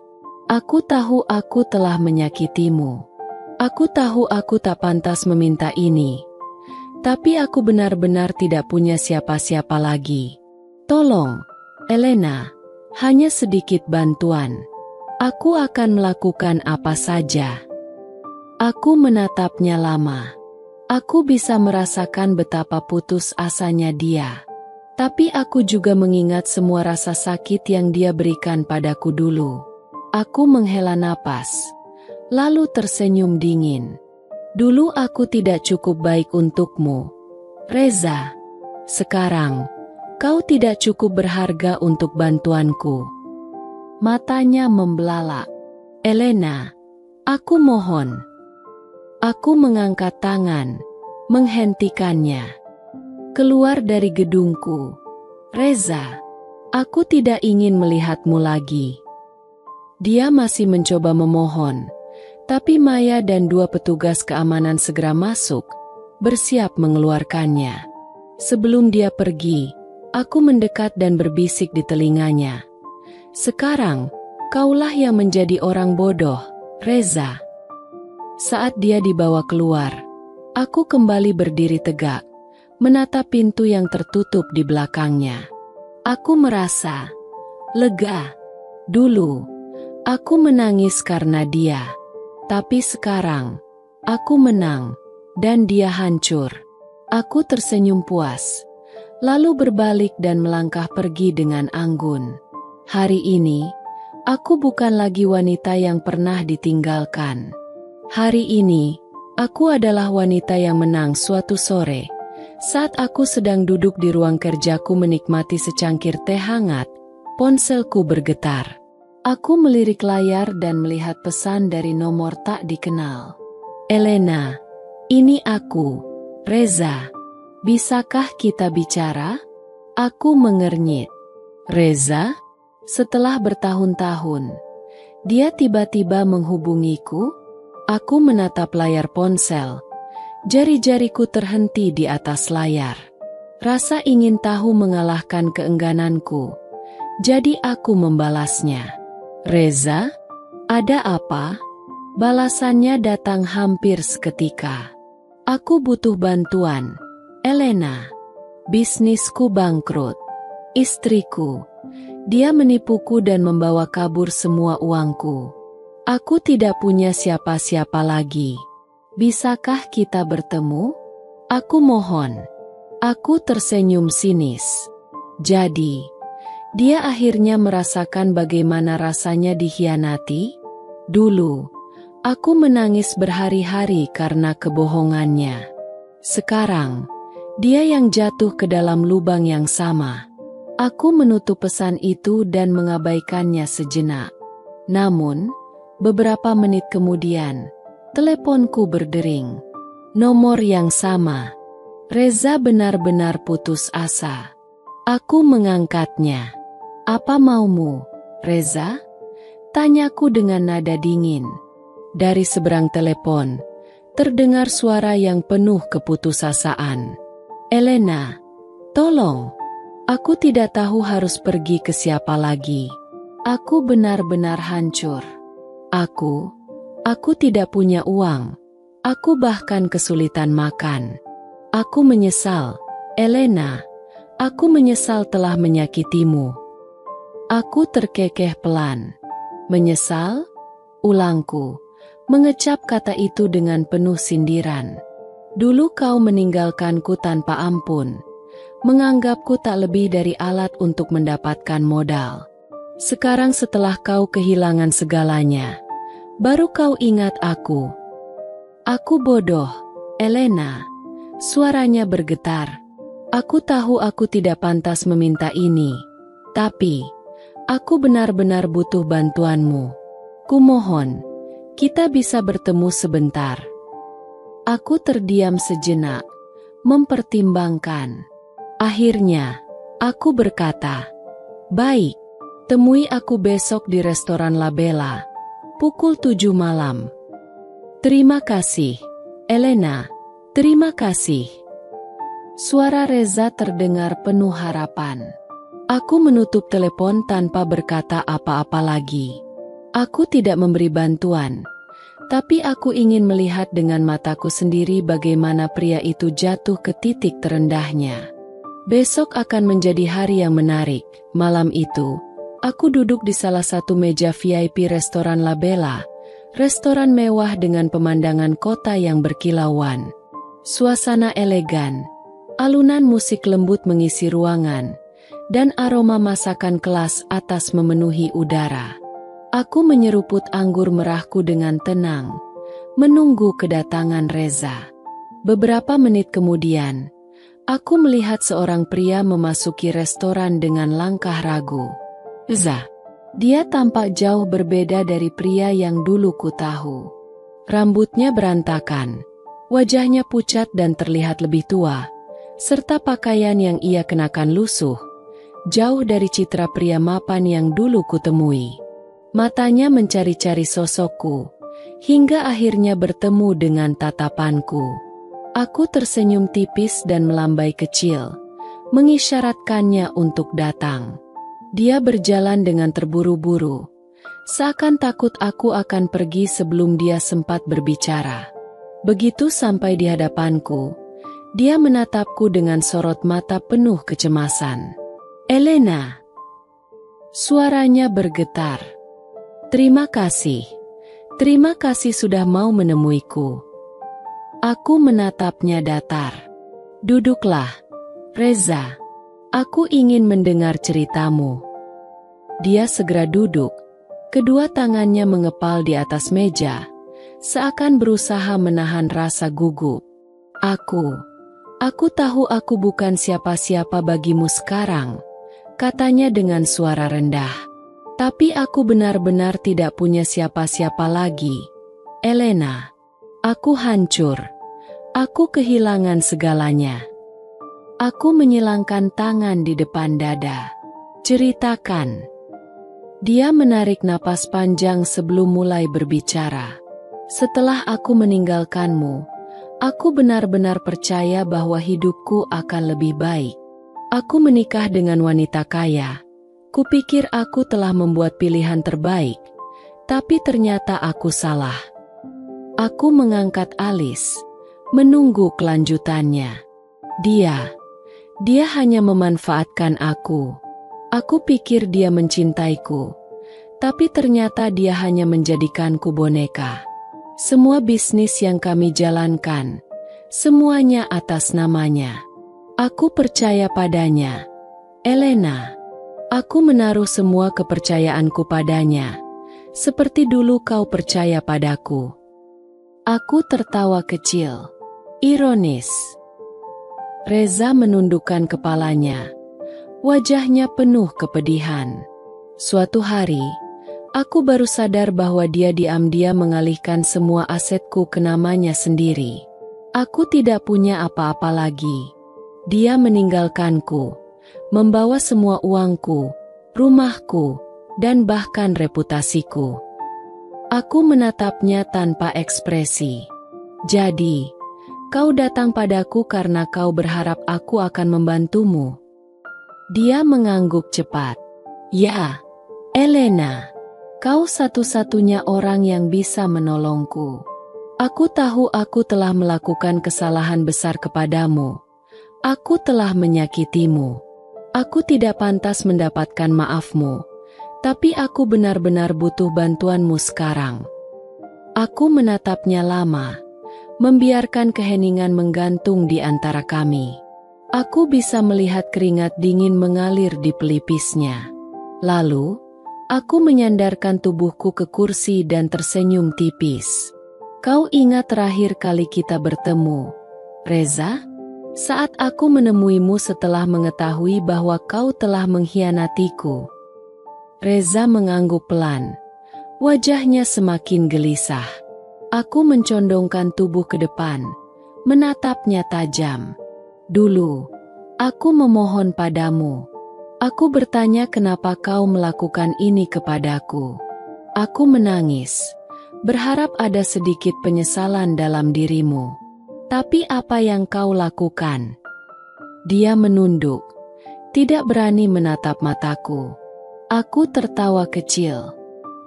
[SPEAKER 1] Aku tahu aku telah menyakitimu. Aku tahu aku tak pantas meminta ini. Tapi aku benar-benar tidak punya siapa-siapa lagi. Tolong, Elena, hanya sedikit bantuan. Aku akan melakukan apa saja. Aku menatapnya lama. Aku bisa merasakan betapa putus asanya dia. Tapi aku juga mengingat semua rasa sakit yang dia berikan padaku dulu. Aku menghela napas, lalu tersenyum dingin. Dulu aku tidak cukup baik untukmu, Reza. Sekarang, kau tidak cukup berharga untuk bantuanku. Matanya membelalak. Elena, aku mohon. Aku mengangkat tangan, menghentikannya. Keluar dari gedungku. Reza, aku tidak ingin melihatmu lagi. Dia masih mencoba memohon, tapi Maya dan 2 petugas keamanan segera masuk, bersiap mengeluarkannya. Sebelum dia pergi, aku mendekat dan berbisik di telinganya. Sekarang, kaulah yang menjadi orang bodoh, Reza. Saat dia dibawa keluar, aku kembali berdiri tegak, menatap pintu yang tertutup di belakangnya. Aku merasa lega. Dulu, aku menangis karena dia. Tapi sekarang, aku menang, dan dia hancur. Aku tersenyum puas, lalu berbalik dan melangkah pergi dengan anggun. Hari ini, aku bukan lagi wanita yang pernah ditinggalkan. Hari ini, aku adalah wanita yang menang. Suatu sore, saat aku sedang duduk di ruang kerjaku menikmati secangkir teh hangat, ponselku bergetar. Aku melirik layar dan melihat pesan dari nomor tak dikenal. Elena, ini aku, Reza. Bisakah kita bicara? Aku mengernyit. Reza? Setelah bertahun-tahun, dia tiba-tiba menghubungiku. Aku menatap layar ponsel. Jari-jariku terhenti di atas layar. Rasa ingin tahu mengalahkan keenggananku. Jadi aku membalasnya. Reza, ada apa? Balasannya datang hampir seketika. Aku butuh bantuan, Elena. Bisnisku bangkrut. Istriku, dia menipuku dan membawa kabur semua uangku. Aku tidak punya siapa-siapa lagi. Bisakah kita bertemu? Aku mohon. Aku tersenyum sinis. Jadi, dia akhirnya merasakan bagaimana rasanya dikhianati. Dulu, aku menangis berhari-hari karena kebohongannya. Sekarang, dia yang jatuh ke dalam lubang yang sama. Aku menutup pesan itu dan mengabaikannya sejenak. Namun, beberapa menit kemudian, teleponku berdering. Nomor yang sama. Reza benar-benar putus asa. Aku mengangkatnya. Apa maumu, Reza? Tanyaku dengan nada dingin. Dari seberang telepon, terdengar suara yang penuh keputusasaan. Elena, tolong. Aku tidak tahu harus pergi ke siapa lagi. Aku benar-benar hancur. Aku tidak punya uang. Aku bahkan kesulitan makan. Aku menyesal, Elena. Aku menyesal telah menyakitimu. Aku terkekeh pelan. Menyesal? Ulangku, mengecap kata itu dengan penuh sindiran. Dulu kau meninggalkanku tanpa ampun, menganggapku tak lebih dari alat untuk mendapatkan modal. Sekarang setelah kau kehilangan segalanya, baru kau ingat aku. Aku bodoh, Elena. Suaranya bergetar. Aku tahu aku tidak pantas meminta ini, tapi aku benar-benar butuh bantuanmu. Kumohon, kita bisa bertemu sebentar. Aku terdiam sejenak, mempertimbangkan. Akhirnya, aku berkata, "Baik, temui aku besok di restoran La Bella, pukul 7 malam. Terima kasih, Elena, terima kasih." Suara Reza terdengar penuh harapan. Aku menutup telepon tanpa berkata apa-apa lagi. Aku tidak memberi bantuan, tapi aku ingin melihat dengan mataku sendiri bagaimana pria itu jatuh ke titik terendahnya. Besok akan menjadi hari yang menarik. Malam itu, aku duduk di salah satu meja VIP restoran La Bella, restoran mewah dengan pemandangan kota yang berkilauan. Suasana elegan, alunan musik lembut mengisi ruangan, dan aroma masakan kelas atas memenuhi udara. Aku menyeruput anggur merahku dengan tenang, menunggu kedatangan Reza. Beberapa menit kemudian, aku melihat seorang pria memasuki restoran dengan langkah ragu. Reza. Dia tampak jauh berbeda dari pria yang dulu ku tahu. Rambutnya berantakan, wajahnya pucat dan terlihat lebih tua, serta pakaian yang ia kenakan lusuh, jauh dari citra pria mapan yang dulu kutemui. Matanya mencari-cari sosokku, hingga akhirnya bertemu dengan tatapanku. Aku tersenyum tipis dan melambai kecil, mengisyaratkannya untuk datang. Dia berjalan dengan terburu-buru, seakan takut aku akan pergi sebelum dia sempat berbicara. Begitu sampai di hadapanku, dia menatapku dengan sorot mata penuh kecemasan. "Elena." Suaranya bergetar. "Terima kasih. Terima kasih sudah mau menemuiku." Aku menatapnya datar. "Duduklah, Reza. Aku ingin mendengar ceritamu." Dia segera duduk. Kedua tangannya mengepal di atas meja, seakan berusaha menahan rasa gugup. Aku tahu aku bukan siapa-siapa bagimu sekarang," katanya dengan suara rendah. "Tapi aku benar-benar tidak punya siapa-siapa lagi, Elena. Aku hancur. Aku kehilangan segalanya." Aku menyilangkan tangan di depan dada. "Ceritakan." Dia menarik napas panjang sebelum mulai berbicara. "Setelah aku meninggalkanmu, aku benar-benar percaya bahwa hidupku akan lebih baik. Aku menikah dengan wanita kaya. Kupikir aku telah membuat pilihan terbaik, tapi ternyata aku salah." Aku mengangkat alis, menunggu kelanjutannya. Dia hanya memanfaatkan aku. Aku pikir dia mencintaiku, tapi ternyata dia hanya menjadikanku boneka. Semua bisnis yang kami jalankan, semuanya atas namanya. Aku percaya padanya, Elena. Aku menaruh semua kepercayaanku padanya, seperti dulu kau percaya padaku. Aku tertawa kecil, ironis. Reza menundukkan kepalanya, wajahnya penuh kepedihan. Suatu hari, aku baru sadar bahwa dia diam-diam mengalihkan semua asetku ke namanya sendiri. Aku tidak punya apa-apa lagi. Dia meninggalkanku, membawa semua uangku, rumahku, dan bahkan reputasiku. Aku menatapnya tanpa ekspresi. "Jadi, kau datang padaku karena kau berharap aku akan membantumu?" Dia mengangguk cepat. "Ya, Elena, kau satu-satunya orang yang bisa menolongku." Aku tahu aku telah melakukan kesalahan besar kepadamu. Aku telah menyakitimu. Aku tidak pantas mendapatkan maafmu, tapi aku benar-benar butuh bantuanmu sekarang. Aku menatapnya lama, membiarkan keheningan menggantung di antara kami. Aku bisa melihat keringat dingin mengalir di pelipisnya. Lalu, aku menyandarkan tubuhku ke kursi dan tersenyum tipis. Kau ingat terakhir kali kita bertemu, Reza? Saat aku menemuimu setelah mengetahui bahwa kau telah mengkhianatiku. Reza mengangguk pelan. Wajahnya semakin gelisah. Aku mencondongkan tubuh ke depan, menatapnya tajam. Dulu, aku memohon padamu. Aku bertanya kenapa kau melakukan ini kepadaku. Aku menangis, berharap ada sedikit penyesalan dalam dirimu. Tapi apa yang kau lakukan? Dia menunduk, tidak berani menatap mataku. Aku tertawa kecil.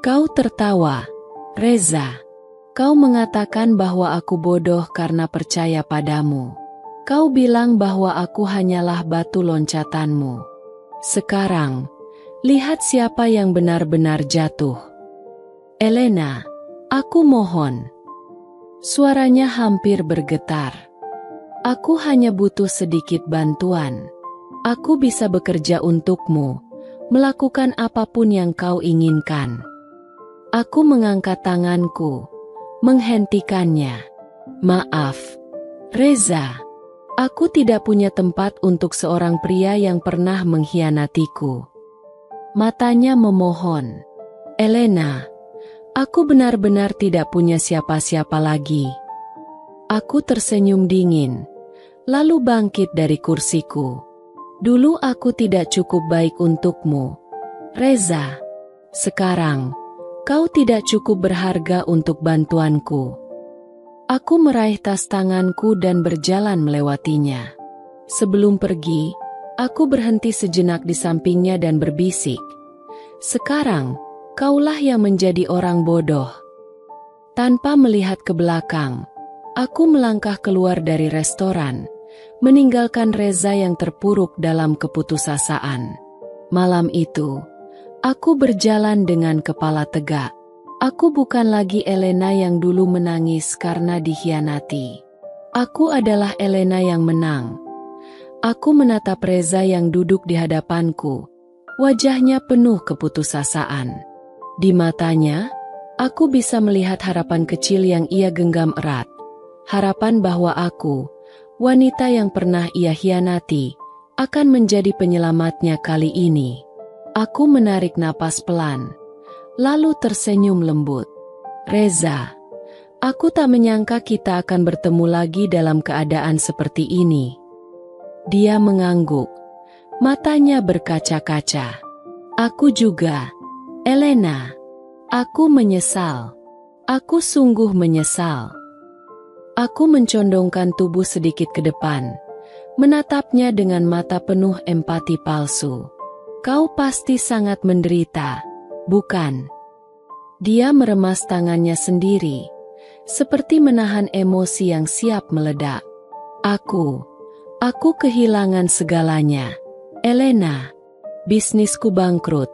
[SPEAKER 1] Kau tertawa, Reza. Kau mengatakan bahwa aku bodoh karena percaya padamu. Kau bilang bahwa aku hanyalah batu loncatanmu. Sekarang, lihat siapa yang benar-benar jatuh. Elena, aku mohon. Suaranya hampir bergetar. Aku hanya butuh sedikit bantuan. Aku bisa bekerja untukmu, melakukan apapun yang kau inginkan. Aku mengangkat tanganku, menghentikannya. Maaf, Reza. Aku tidak punya tempat untuk seorang pria yang pernah mengkhianatiku. Matanya memohon. Elena, aku benar-benar tidak punya siapa-siapa lagi. Aku tersenyum dingin, lalu bangkit dari kursiku. Dulu aku tidak cukup baik untukmu, Reza. Sekarang, kau tidak cukup berharga untuk bantuanku. Aku meraih tas tanganku dan berjalan melewatinya. Sebelum pergi, aku berhenti sejenak di sampingnya dan berbisik. Sekarang, kaulah yang menjadi orang bodoh. Tanpa melihat ke belakang, aku melangkah keluar dari restoran, meninggalkan Reza yang terpuruk dalam keputusasaan. Malam itu, aku berjalan dengan kepala tegak. Aku bukan lagi Elena yang dulu menangis karena dikhianati. Aku adalah Elena yang menang. Aku menatap Reza yang duduk di hadapanku. Wajahnya penuh keputusasaan. Di matanya, aku bisa melihat harapan kecil yang ia genggam erat. Harapan bahwa aku, wanita yang pernah ia khianati, akan menjadi penyelamatnya kali ini. Aku menarik napas pelan, lalu tersenyum lembut. Reza, aku tak menyangka kita akan bertemu lagi dalam keadaan seperti ini. Dia mengangguk, matanya berkaca-kaca. Aku juga, Elena. Aku menyesal. Aku sungguh menyesal. Aku mencondongkan tubuh sedikit ke depan, menatapnya dengan mata penuh empati palsu. Kau pasti sangat menderita, bukan? Dia meremas tangannya sendiri, seperti menahan emosi yang siap meledak. Aku kehilangan segalanya. Elena, bisnisku bangkrut,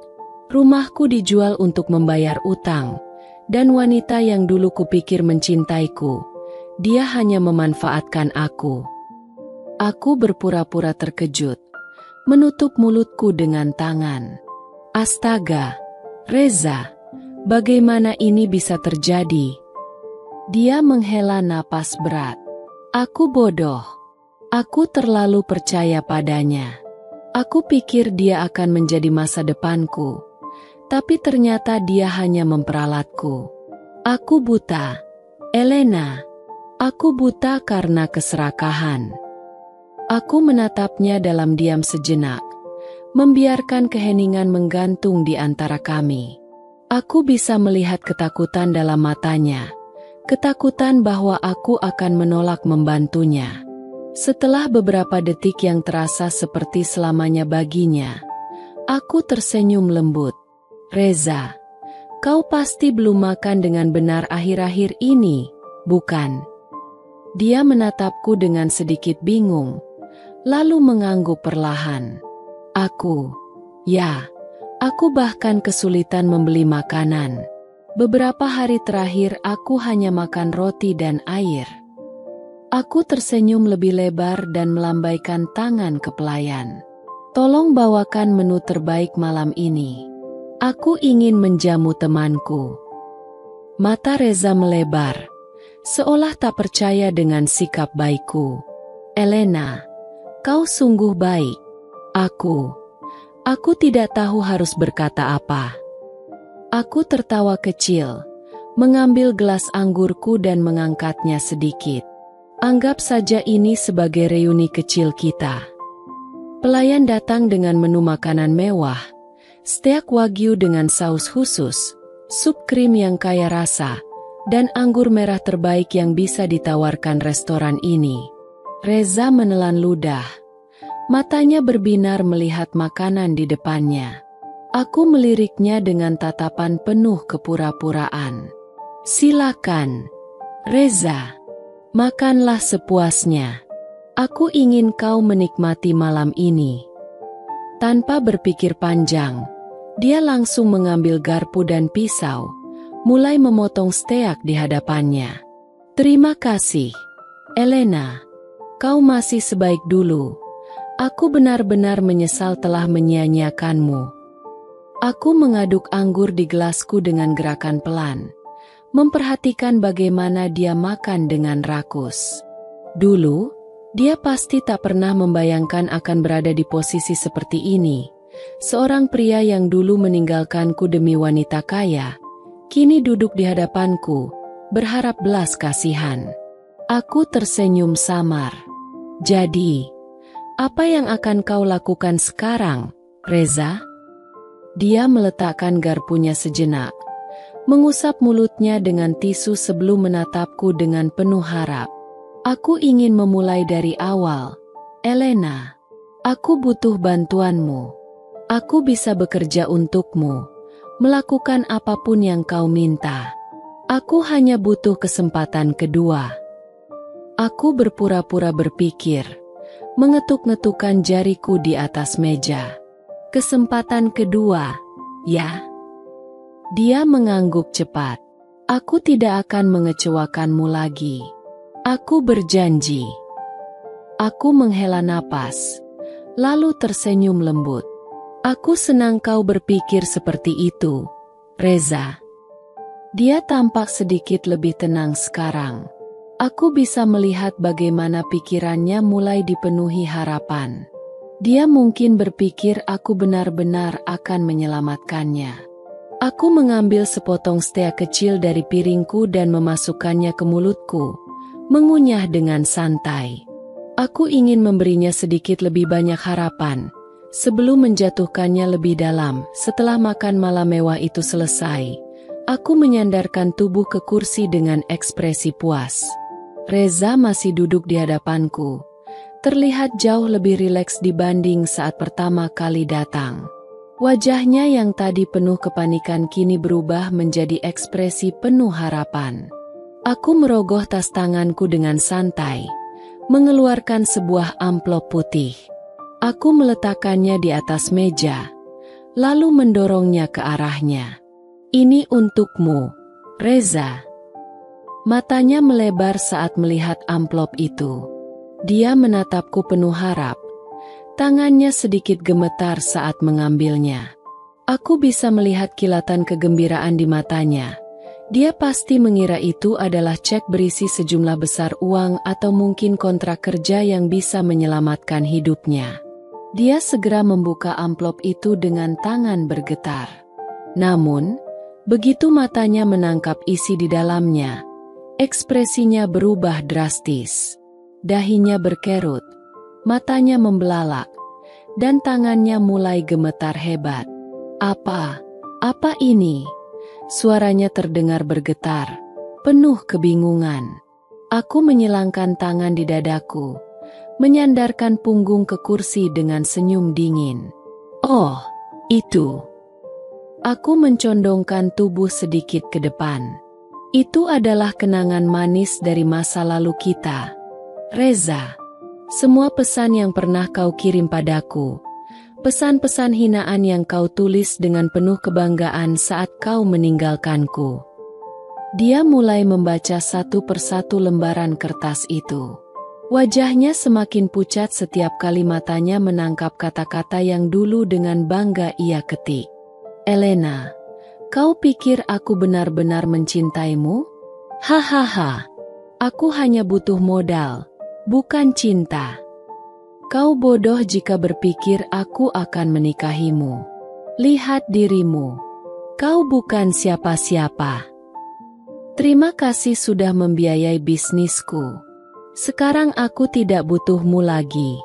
[SPEAKER 1] rumahku dijual untuk membayar utang, dan wanita yang dulu kupikir mencintaiku, dia hanya memanfaatkan aku. Aku berpura-pura terkejut, menutup mulutku dengan tangan. Astaga, Reza, bagaimana ini bisa terjadi? Dia menghela napas berat. Aku bodoh. Aku terlalu percaya padanya. Aku pikir dia akan menjadi masa depanku, tapi ternyata dia hanya memperalatku. Aku buta, Elena. Aku buta karena keserakahan. Aku menatapnya dalam diam sejenak, membiarkan keheningan menggantung di antara kami. Aku bisa melihat ketakutan dalam matanya, ketakutan bahwa aku akan menolak membantunya. Setelah beberapa detik yang terasa seperti selamanya baginya, aku tersenyum lembut. Reza, kau pasti belum makan dengan benar akhir-akhir ini, Bukan. Dia menatapku dengan sedikit bingung, lalu mengangguk perlahan. Aku bahkan kesulitan membeli makanan. Beberapa hari terakhir aku hanya makan roti dan air. Aku tersenyum lebih lebar dan melambaikan tangan ke pelayan. Tolong bawakan menu terbaik malam ini. Aku ingin menjamu temanku. Mata Reza melebar, seolah tak percaya dengan sikap baikku. Elena, kau sungguh baik. Aku tidak tahu harus berkata apa. Aku tertawa kecil, mengambil gelas anggurku dan mengangkatnya sedikit. Anggap saja ini sebagai reuni kecil kita. Pelayan datang dengan menu makanan mewah, steak wagyu dengan saus khusus, sup krim yang kaya rasa, dan anggur merah terbaik yang bisa ditawarkan restoran ini. Reza menelan ludah. Matanya berbinar melihat makanan di depannya. Aku meliriknya dengan tatapan penuh kepura-puraan. Silakan, Reza. Makanlah sepuasnya. Aku ingin kau menikmati malam ini. Tanpa berpikir panjang, dia langsung mengambil garpu dan pisau, mulai memotong steak di hadapannya. Terima kasih, Elena. Kau masih sebaik dulu. Aku benar-benar menyesal telah menyia-nyiakanmu. Aku mengaduk anggur di gelasku dengan gerakan pelan, memperhatikan bagaimana dia makan dengan rakus. Dulu, dia pasti tak pernah membayangkan akan berada di posisi seperti ini. Seorang pria yang dulu meninggalkanku demi wanita kaya, kini duduk di hadapanku, berharap belas kasihan. Aku tersenyum samar. Jadi, apa yang akan kau lakukan sekarang, Reza? Dia meletakkan garpunya sejenak, mengusap mulutnya dengan tisu sebelum menatapku dengan penuh harap. Aku ingin memulai dari awal, Elena. Aku butuh bantuanmu. Aku bisa bekerja untukmu, melakukan apapun yang kau minta. Aku hanya butuh kesempatan kedua. Aku berpura-pura berpikir, mengetuk-ngetukkan jariku di atas meja. Kesempatan kedua, ya? Dia mengangguk cepat. Aku tidak akan mengecewakanmu lagi. Aku berjanji. Aku menghela napas, lalu tersenyum lembut. Aku senang kau berpikir seperti itu, Reza. Dia tampak sedikit lebih tenang sekarang. Aku bisa melihat bagaimana pikirannya mulai dipenuhi harapan. Dia mungkin berpikir aku benar-benar akan menyelamatkannya. Aku mengambil sepotong steak kecil dari piringku dan memasukkannya ke mulutku, mengunyah dengan santai. Aku ingin memberinya sedikit lebih banyak harapan, sebelum menjatuhkannya lebih dalam. Setelah makan malam mewah itu selesai, aku menyandarkan tubuh ke kursi dengan ekspresi puas. Reza masih duduk di hadapanku, terlihat jauh lebih rileks dibanding saat pertama kali datang. Wajahnya yang tadi penuh kepanikan kini berubah menjadi ekspresi penuh harapan. Aku merogoh tas tanganku dengan santai, mengeluarkan sebuah amplop putih. Aku meletakkannya di atas meja, lalu mendorongnya ke arahnya. Ini untukmu, Reza. Matanya melebar saat melihat amplop itu. Dia menatapku penuh harap. Tangannya sedikit gemetar saat mengambilnya. Aku bisa melihat kilatan kegembiraan di matanya. Dia pasti mengira itu adalah cek berisi sejumlah besar uang atau mungkin kontrak kerja yang bisa menyelamatkan hidupnya. Dia segera membuka amplop itu dengan tangan bergetar. Namun, begitu matanya menangkap isi di dalamnya, ekspresinya berubah drastis. Dahinya berkerut, matanya membelalak, dan tangannya mulai gemetar hebat. Apa ini? Suaranya terdengar bergetar, penuh kebingungan. Aku menyilangkan tangan di dadaku, menyandarkan punggung ke kursi dengan senyum dingin. Oh, itu. Aku mencondongkan tubuh sedikit ke depan. Itu adalah kenangan manis dari masa lalu kita. Reza, semua pesan yang pernah kau kirim padaku, pesan-pesan hinaan yang kau tulis dengan penuh kebanggaan saat kau meninggalkanku. Dia mulai membaca satu persatu lembaran kertas itu. Wajahnya semakin pucat setiap kali matanya menangkap kata-kata yang dulu dengan bangga ia ketik. Elena, kau pikir aku benar-benar mencintaimu? Hahaha, aku hanya butuh modal, bukan cinta. Kau bodoh jika berpikir aku akan menikahimu. Lihat dirimu, kau bukan siapa-siapa. Terima kasih sudah membiayai bisnisku. Sekarang aku tidak butuhmu lagi.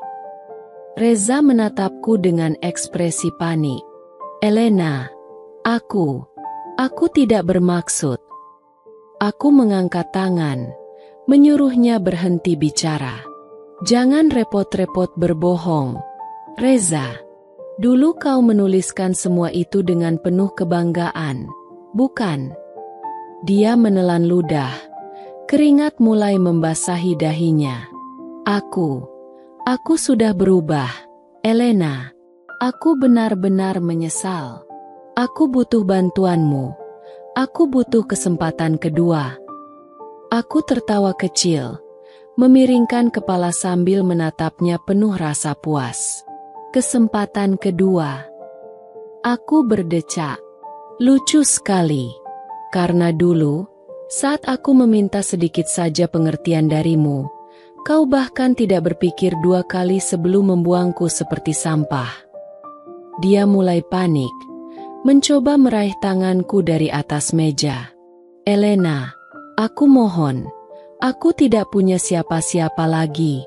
[SPEAKER 1] Reza menatapku dengan ekspresi panik. Elena, aku tidak bermaksud. Aku mengangkat tangan, menyuruhnya berhenti bicara. Jangan repot-repot berbohong. Reza, dulu kau menuliskan semua itu dengan penuh kebanggaan, bukan? Dia menelan ludah. Keringat mulai membasahi dahinya. Aku sudah berubah. Elena, aku benar-benar menyesal. Aku butuh bantuanmu. Aku butuh kesempatan kedua. Aku tertawa kecil, memiringkan kepala sambil menatapnya penuh rasa puas. Kesempatan kedua. Aku berdecak. Lucu sekali. Karena dulu, saat aku meminta sedikit saja pengertian darimu, kau bahkan tidak berpikir dua kali sebelum membuangku seperti sampah. Dia mulai panik, mencoba meraih tanganku dari atas meja. Elena, aku mohon, aku tidak punya siapa-siapa lagi.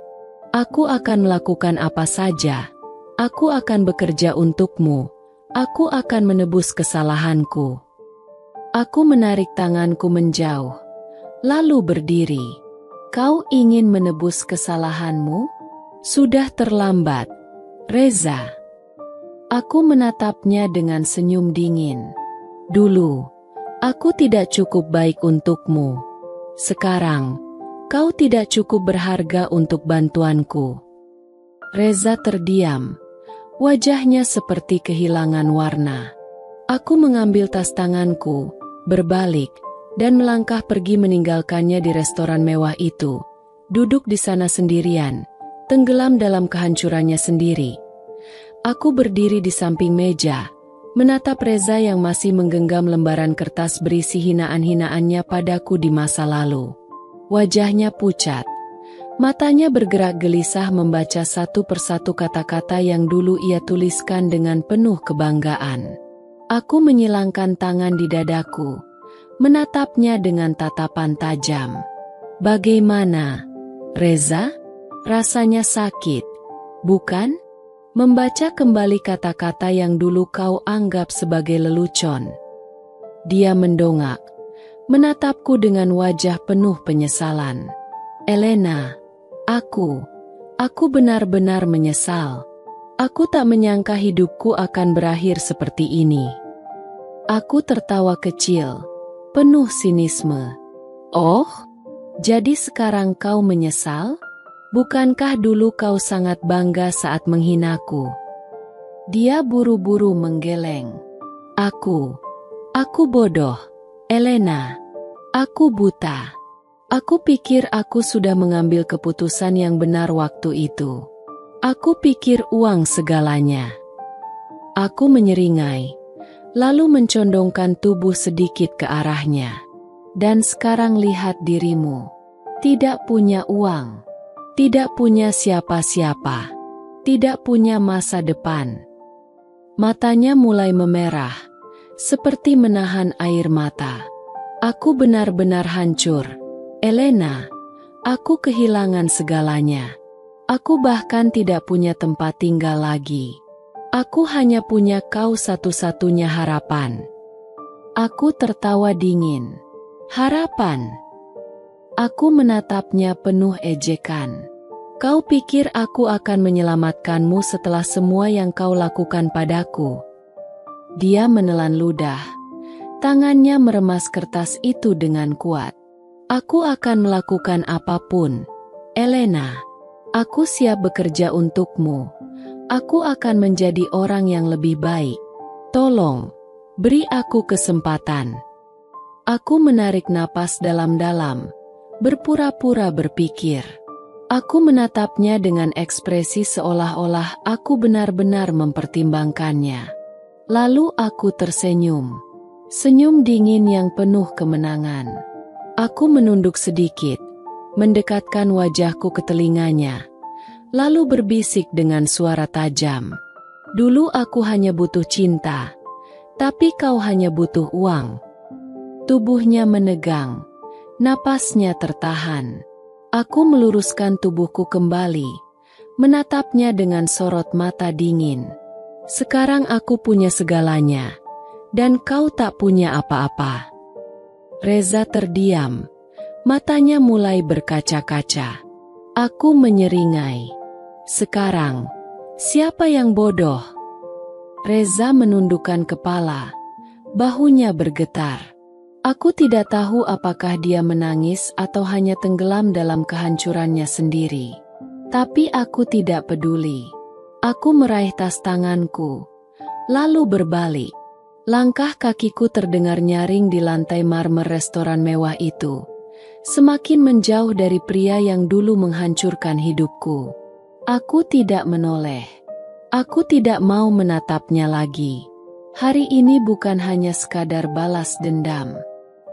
[SPEAKER 1] Aku akan melakukan apa saja. Aku akan bekerja untukmu. Aku akan menebus kesalahanku. Aku menarik tanganku menjauh, lalu berdiri. Kau ingin menebus kesalahanmu? Sudah terlambat, Reza. Aku menatapnya dengan senyum dingin. Dulu, aku tidak cukup baik untukmu. Sekarang, kau tidak cukup berharga untuk bantuanku. Reza terdiam, wajahnya seperti kehilangan warna. Aku mengambil tas tanganku, berbalik, dan melangkah pergi meninggalkannya di restoran mewah itu. Duduk di sana sendirian, tenggelam dalam kehancurannya sendiri. Aku berdiri di samping meja, menatap Reza yang masih menggenggam lembaran kertas berisi hinaan-hinaannya padaku di masa lalu. Wajahnya pucat, matanya bergerak gelisah membaca satu persatu kata-kata yang dulu ia tuliskan dengan penuh kebanggaan. Aku menyilangkan tangan di dadaku, menatapnya dengan tatapan tajam. Bagaimana, Reza? Rasanya sakit, bukan? Membaca kembali kata-kata yang dulu kau anggap sebagai lelucon. Dia mendongak, menatapku dengan wajah penuh penyesalan. Elena, aku benar-benar menyesal. Aku tak menyangka hidupku akan berakhir seperti ini. Aku tertawa kecil, penuh sinisme. Oh, jadi sekarang kau menyesal? Bukankah dulu kau sangat bangga saat menghinaku? Dia buru-buru menggeleng. Aku bodoh, Elena. Aku buta. Aku pikir aku sudah mengambil keputusan yang benar waktu itu. Aku pikir uang segalanya. Aku menyeringai, lalu mencondongkan tubuh sedikit ke arahnya. Dan sekarang lihat dirimu. Tidak punya uang. Tidak punya siapa-siapa. Tidak punya masa depan. Matanya mulai memerah, seperti menahan air mata. Aku benar-benar hancur. Elena, aku kehilangan segalanya. Aku bahkan tidak punya tempat tinggal lagi. Aku hanya punya kau satu-satunya harapan. Aku tertawa dingin. Harapan? Aku menatapnya penuh ejekan. Kau pikir aku akan menyelamatkanmu setelah semua yang kau lakukan padaku? Dia menelan ludah. Tangannya meremas kertas itu dengan kuat. Aku akan melakukan apapun, Elena. Aku siap bekerja untukmu. Aku akan menjadi orang yang lebih baik. Tolong, beri aku kesempatan. Aku menarik napas dalam-dalam, berpura-pura berpikir. Aku menatapnya dengan ekspresi seolah-olah aku benar-benar mempertimbangkannya. Lalu aku tersenyum. Senyum dingin yang penuh kemenangan. Aku menunduk sedikit, mendekatkan wajahku ke telinganya, lalu berbisik dengan suara tajam. Dulu aku hanya butuh cinta, tapi kau hanya butuh uang. Tubuhnya menegang, napasnya tertahan. Aku meluruskan tubuhku kembali, menatapnya dengan sorot mata dingin. Sekarang aku punya segalanya, dan kau tak punya apa-apa. Reza terdiam, matanya mulai berkaca-kaca. Aku menyeringai. Sekarang, siapa yang bodoh? Reza menundukkan kepala, bahunya bergetar. Aku tidak tahu apakah dia menangis atau hanya tenggelam dalam kehancurannya sendiri. Tapi aku tidak peduli. Aku meraih tas tanganku, lalu berbalik. Langkah kakiku terdengar nyaring di lantai marmer restoran mewah itu. Semakin menjauh dari pria yang dulu menghancurkan hidupku. Aku tidak menoleh. Aku tidak mau menatapnya lagi. Hari ini bukan hanya sekadar balas dendam.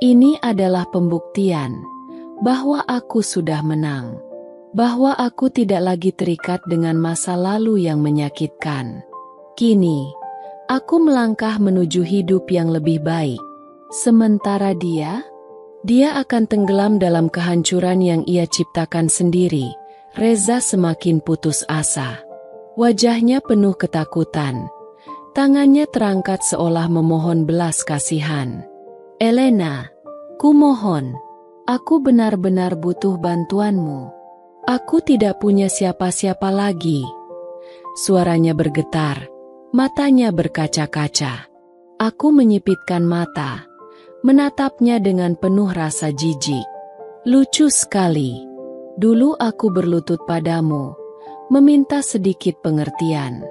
[SPEAKER 1] Ini adalah pembuktian bahwa aku sudah menang. Bahwa aku tidak lagi terikat dengan masa lalu yang menyakitkan. Kini, aku melangkah menuju hidup yang lebih baik. Sementara dia akan tenggelam dalam kehancuran yang ia ciptakan sendiri. Reza semakin putus asa. Wajahnya penuh ketakutan. Tangannya terangkat seolah memohon belas kasihan. Elena, kumohon, aku benar-benar butuh bantuanmu. Aku tidak punya siapa-siapa lagi. Suaranya bergetar. Matanya berkaca-kaca. Aku menyipitkan mata, menatapnya dengan penuh rasa jijik. Lucu sekali. Dulu aku berlutut padamu, meminta sedikit pengertian.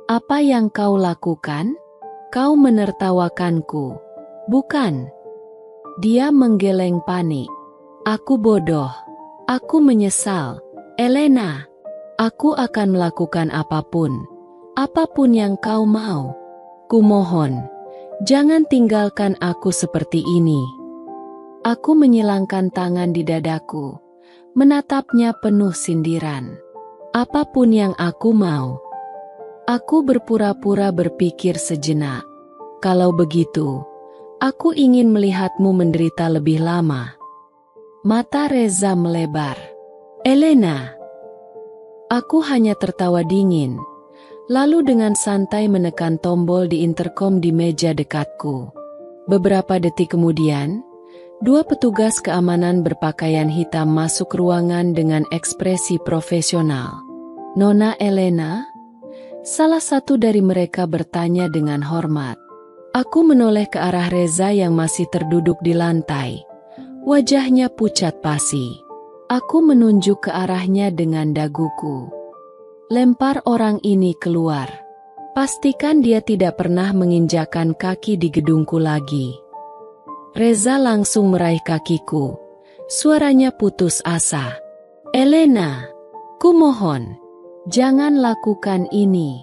[SPEAKER 1] Apa yang kau lakukan? Kau menertawakanku, bukan? Dia menggeleng panik. Aku bodoh. Aku menyesal. Elena, aku akan melakukan apapun. Apapun yang kau mau. Kumohon, jangan tinggalkan aku seperti ini. Aku menyilangkan tangan di dadaku, menatapnya penuh sindiran. Apapun yang aku mau. Aku berpura-pura berpikir sejenak. Kalau begitu, aku ingin melihatmu menderita lebih lama. Mata Reza melebar. Elena. Aku hanya tertawa dingin. Lalu dengan santai menekan tombol di intercom di meja dekatku. Beberapa detik kemudian, dua petugas keamanan berpakaian hitam masuk ruangan dengan ekspresi profesional. Nona Elena? Salah satu dari mereka bertanya dengan hormat. Aku menoleh ke arah Reza yang masih terduduk di lantai. Wajahnya pucat pasi. Aku menunjuk ke arahnya dengan daguku. Lempar orang ini keluar. Pastikan dia tidak pernah menginjakkan kaki di gedungku lagi. Reza langsung meraih kakiku. Suaranya putus asa. Elena, kumohon, jangan lakukan ini.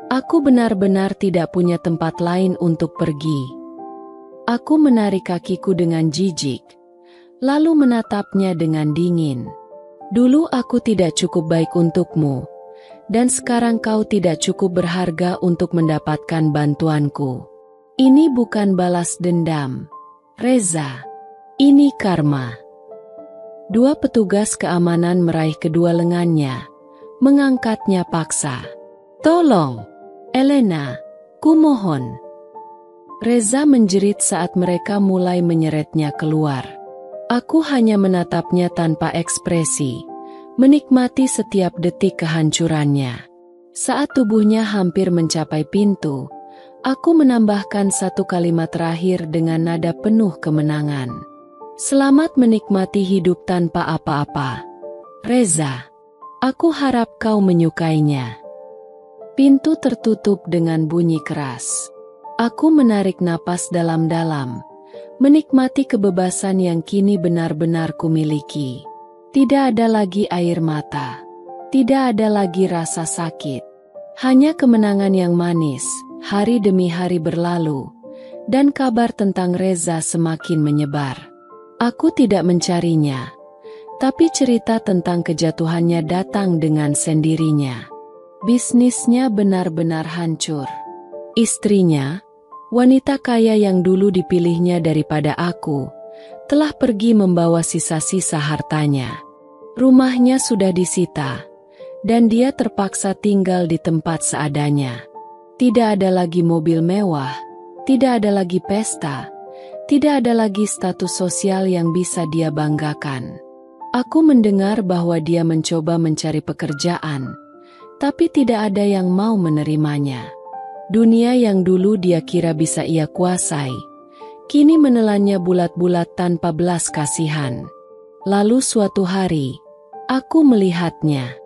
[SPEAKER 1] Aku benar-benar tidak punya tempat lain untuk pergi. Aku menarik kakiku dengan jijik, lalu menatapnya dengan dingin. Dulu aku tidak cukup baik untukmu, dan sekarang kau tidak cukup berharga untuk mendapatkan bantuanku. Ini bukan balas dendam, Reza. Ini karma. Dua petugas keamanan meraih kedua lengannya, mengangkatnya paksa. Tolong, Elena, kumohon. Reza menjerit saat mereka mulai menyeretnya keluar. Aku hanya menatapnya tanpa ekspresi, menikmati setiap detik kehancurannya. Saat tubuhnya hampir mencapai pintu, Aku menambahkan satu kalimat terakhir dengan nada penuh kemenangan. Selamat menikmati hidup tanpa apa-apa, Reza. Aku harap kau menyukainya. Pintu tertutup dengan bunyi keras. Aku menarik napas dalam-dalam, menikmati kebebasan yang kini benar-benar kumiliki. Tidak ada lagi air mata. Tidak ada lagi rasa sakit. Hanya kemenangan yang manis. Hari demi hari berlalu, dan kabar tentang Reza semakin menyebar. Aku tidak mencarinya, tapi cerita tentang kejatuhannya datang dengan sendirinya. Bisnisnya benar-benar hancur. Istrinya, wanita kaya yang dulu dipilihnya daripada aku, telah pergi membawa sisa-sisa hartanya. Rumahnya sudah disita, dan dia terpaksa tinggal di tempat seadanya. Tidak ada lagi mobil mewah, tidak ada lagi pesta, tidak ada lagi status sosial yang bisa dia banggakan. Aku mendengar bahwa dia mencoba mencari pekerjaan, tapi tidak ada yang mau menerimanya. Dunia yang dulu dia kira bisa ia kuasai, kini menelannya bulat-bulat tanpa belas kasihan. Lalu suatu hari, aku melihatnya.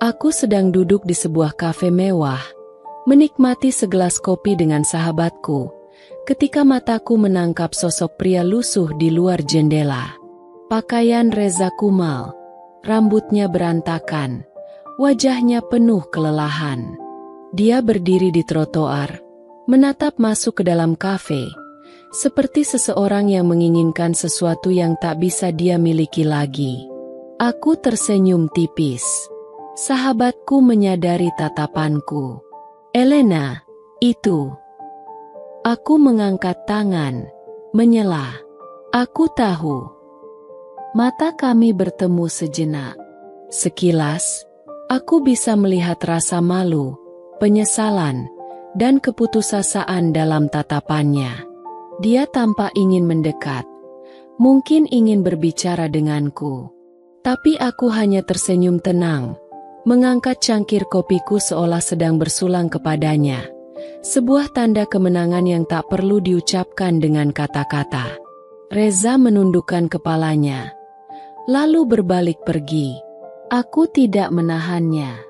[SPEAKER 1] Aku sedang duduk di sebuah kafe mewah, menikmati segelas kopi dengan sahabatku, ketika mataku menangkap sosok pria lusuh di luar jendela. Pakaian Reza kumal, rambutnya berantakan, wajahnya penuh kelelahan. Dia berdiri di trotoar, menatap masuk ke dalam kafe, seperti seseorang yang menginginkan sesuatu yang tak bisa dia miliki lagi. Aku tersenyum tipis. Sahabatku menyadari tatapanku. Elena, itu. Aku mengangkat tangan, menyela. Aku tahu. Mata kami bertemu sejenak. Sekilas, aku bisa melihat rasa malu, penyesalan, dan keputusasaan dalam tatapannya. Dia tampak ingin mendekat, mungkin ingin berbicara denganku. Tapi aku hanya tersenyum tenang, mengangkat cangkir kopiku seolah sedang bersulang kepadanya. Sebuah tanda kemenangan yang tak perlu diucapkan dengan kata-kata. Reza menundukkan kepalanya, lalu berbalik pergi. Aku tidak menahannya.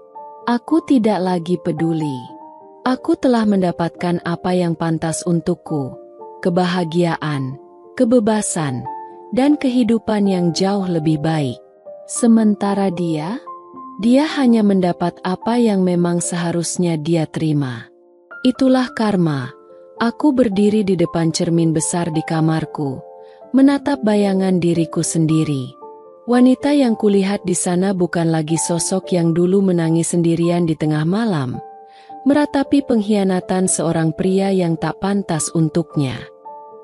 [SPEAKER 1] Aku tidak lagi peduli. Aku telah mendapatkan apa yang pantas untukku. Kebahagiaan, kebebasan, dan kehidupan yang jauh lebih baik. Sementara dia hanya mendapat apa yang memang seharusnya dia terima. Itulah karma. Aku berdiri di depan cermin besar di kamarku, menatap bayangan diriku sendiri. Wanita yang kulihat di sana bukan lagi sosok yang dulu menangis sendirian di tengah malam, meratapi pengkhianatan seorang pria yang tak pantas untuknya.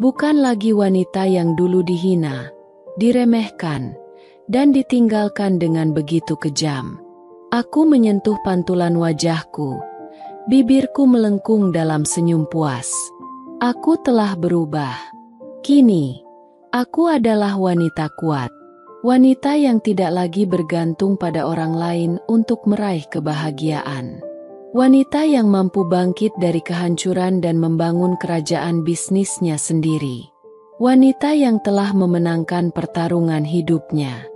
[SPEAKER 1] Bukan lagi wanita yang dulu dihina, diremehkan, dan ditinggalkan dengan begitu kejam. Aku menyentuh pantulan wajahku. Bibirku melengkung dalam senyum puas. Aku telah berubah. Kini, aku adalah wanita kuat. Wanita yang tidak lagi bergantung pada orang lain untuk meraih kebahagiaan. Wanita yang mampu bangkit dari kehancuran dan membangun kerajaan bisnisnya sendiri. Wanita yang telah memenangkan pertarungan hidupnya.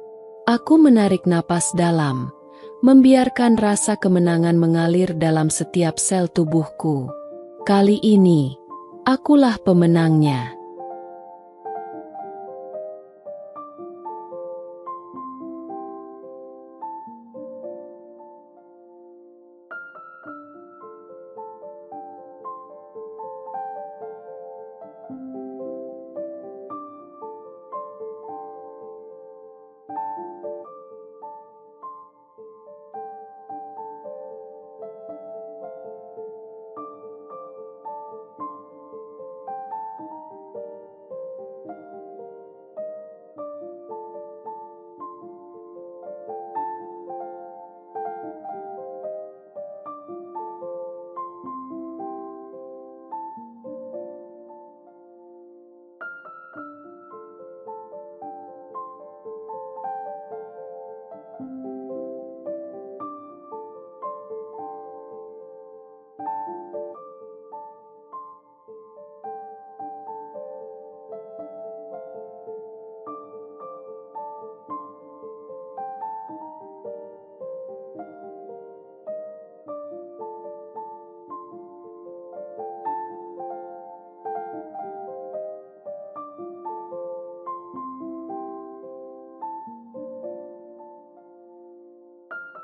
[SPEAKER 1] Aku menarik napas dalam, membiarkan rasa kemenangan mengalir dalam setiap sel tubuhku. Kali ini, akulah pemenangnya.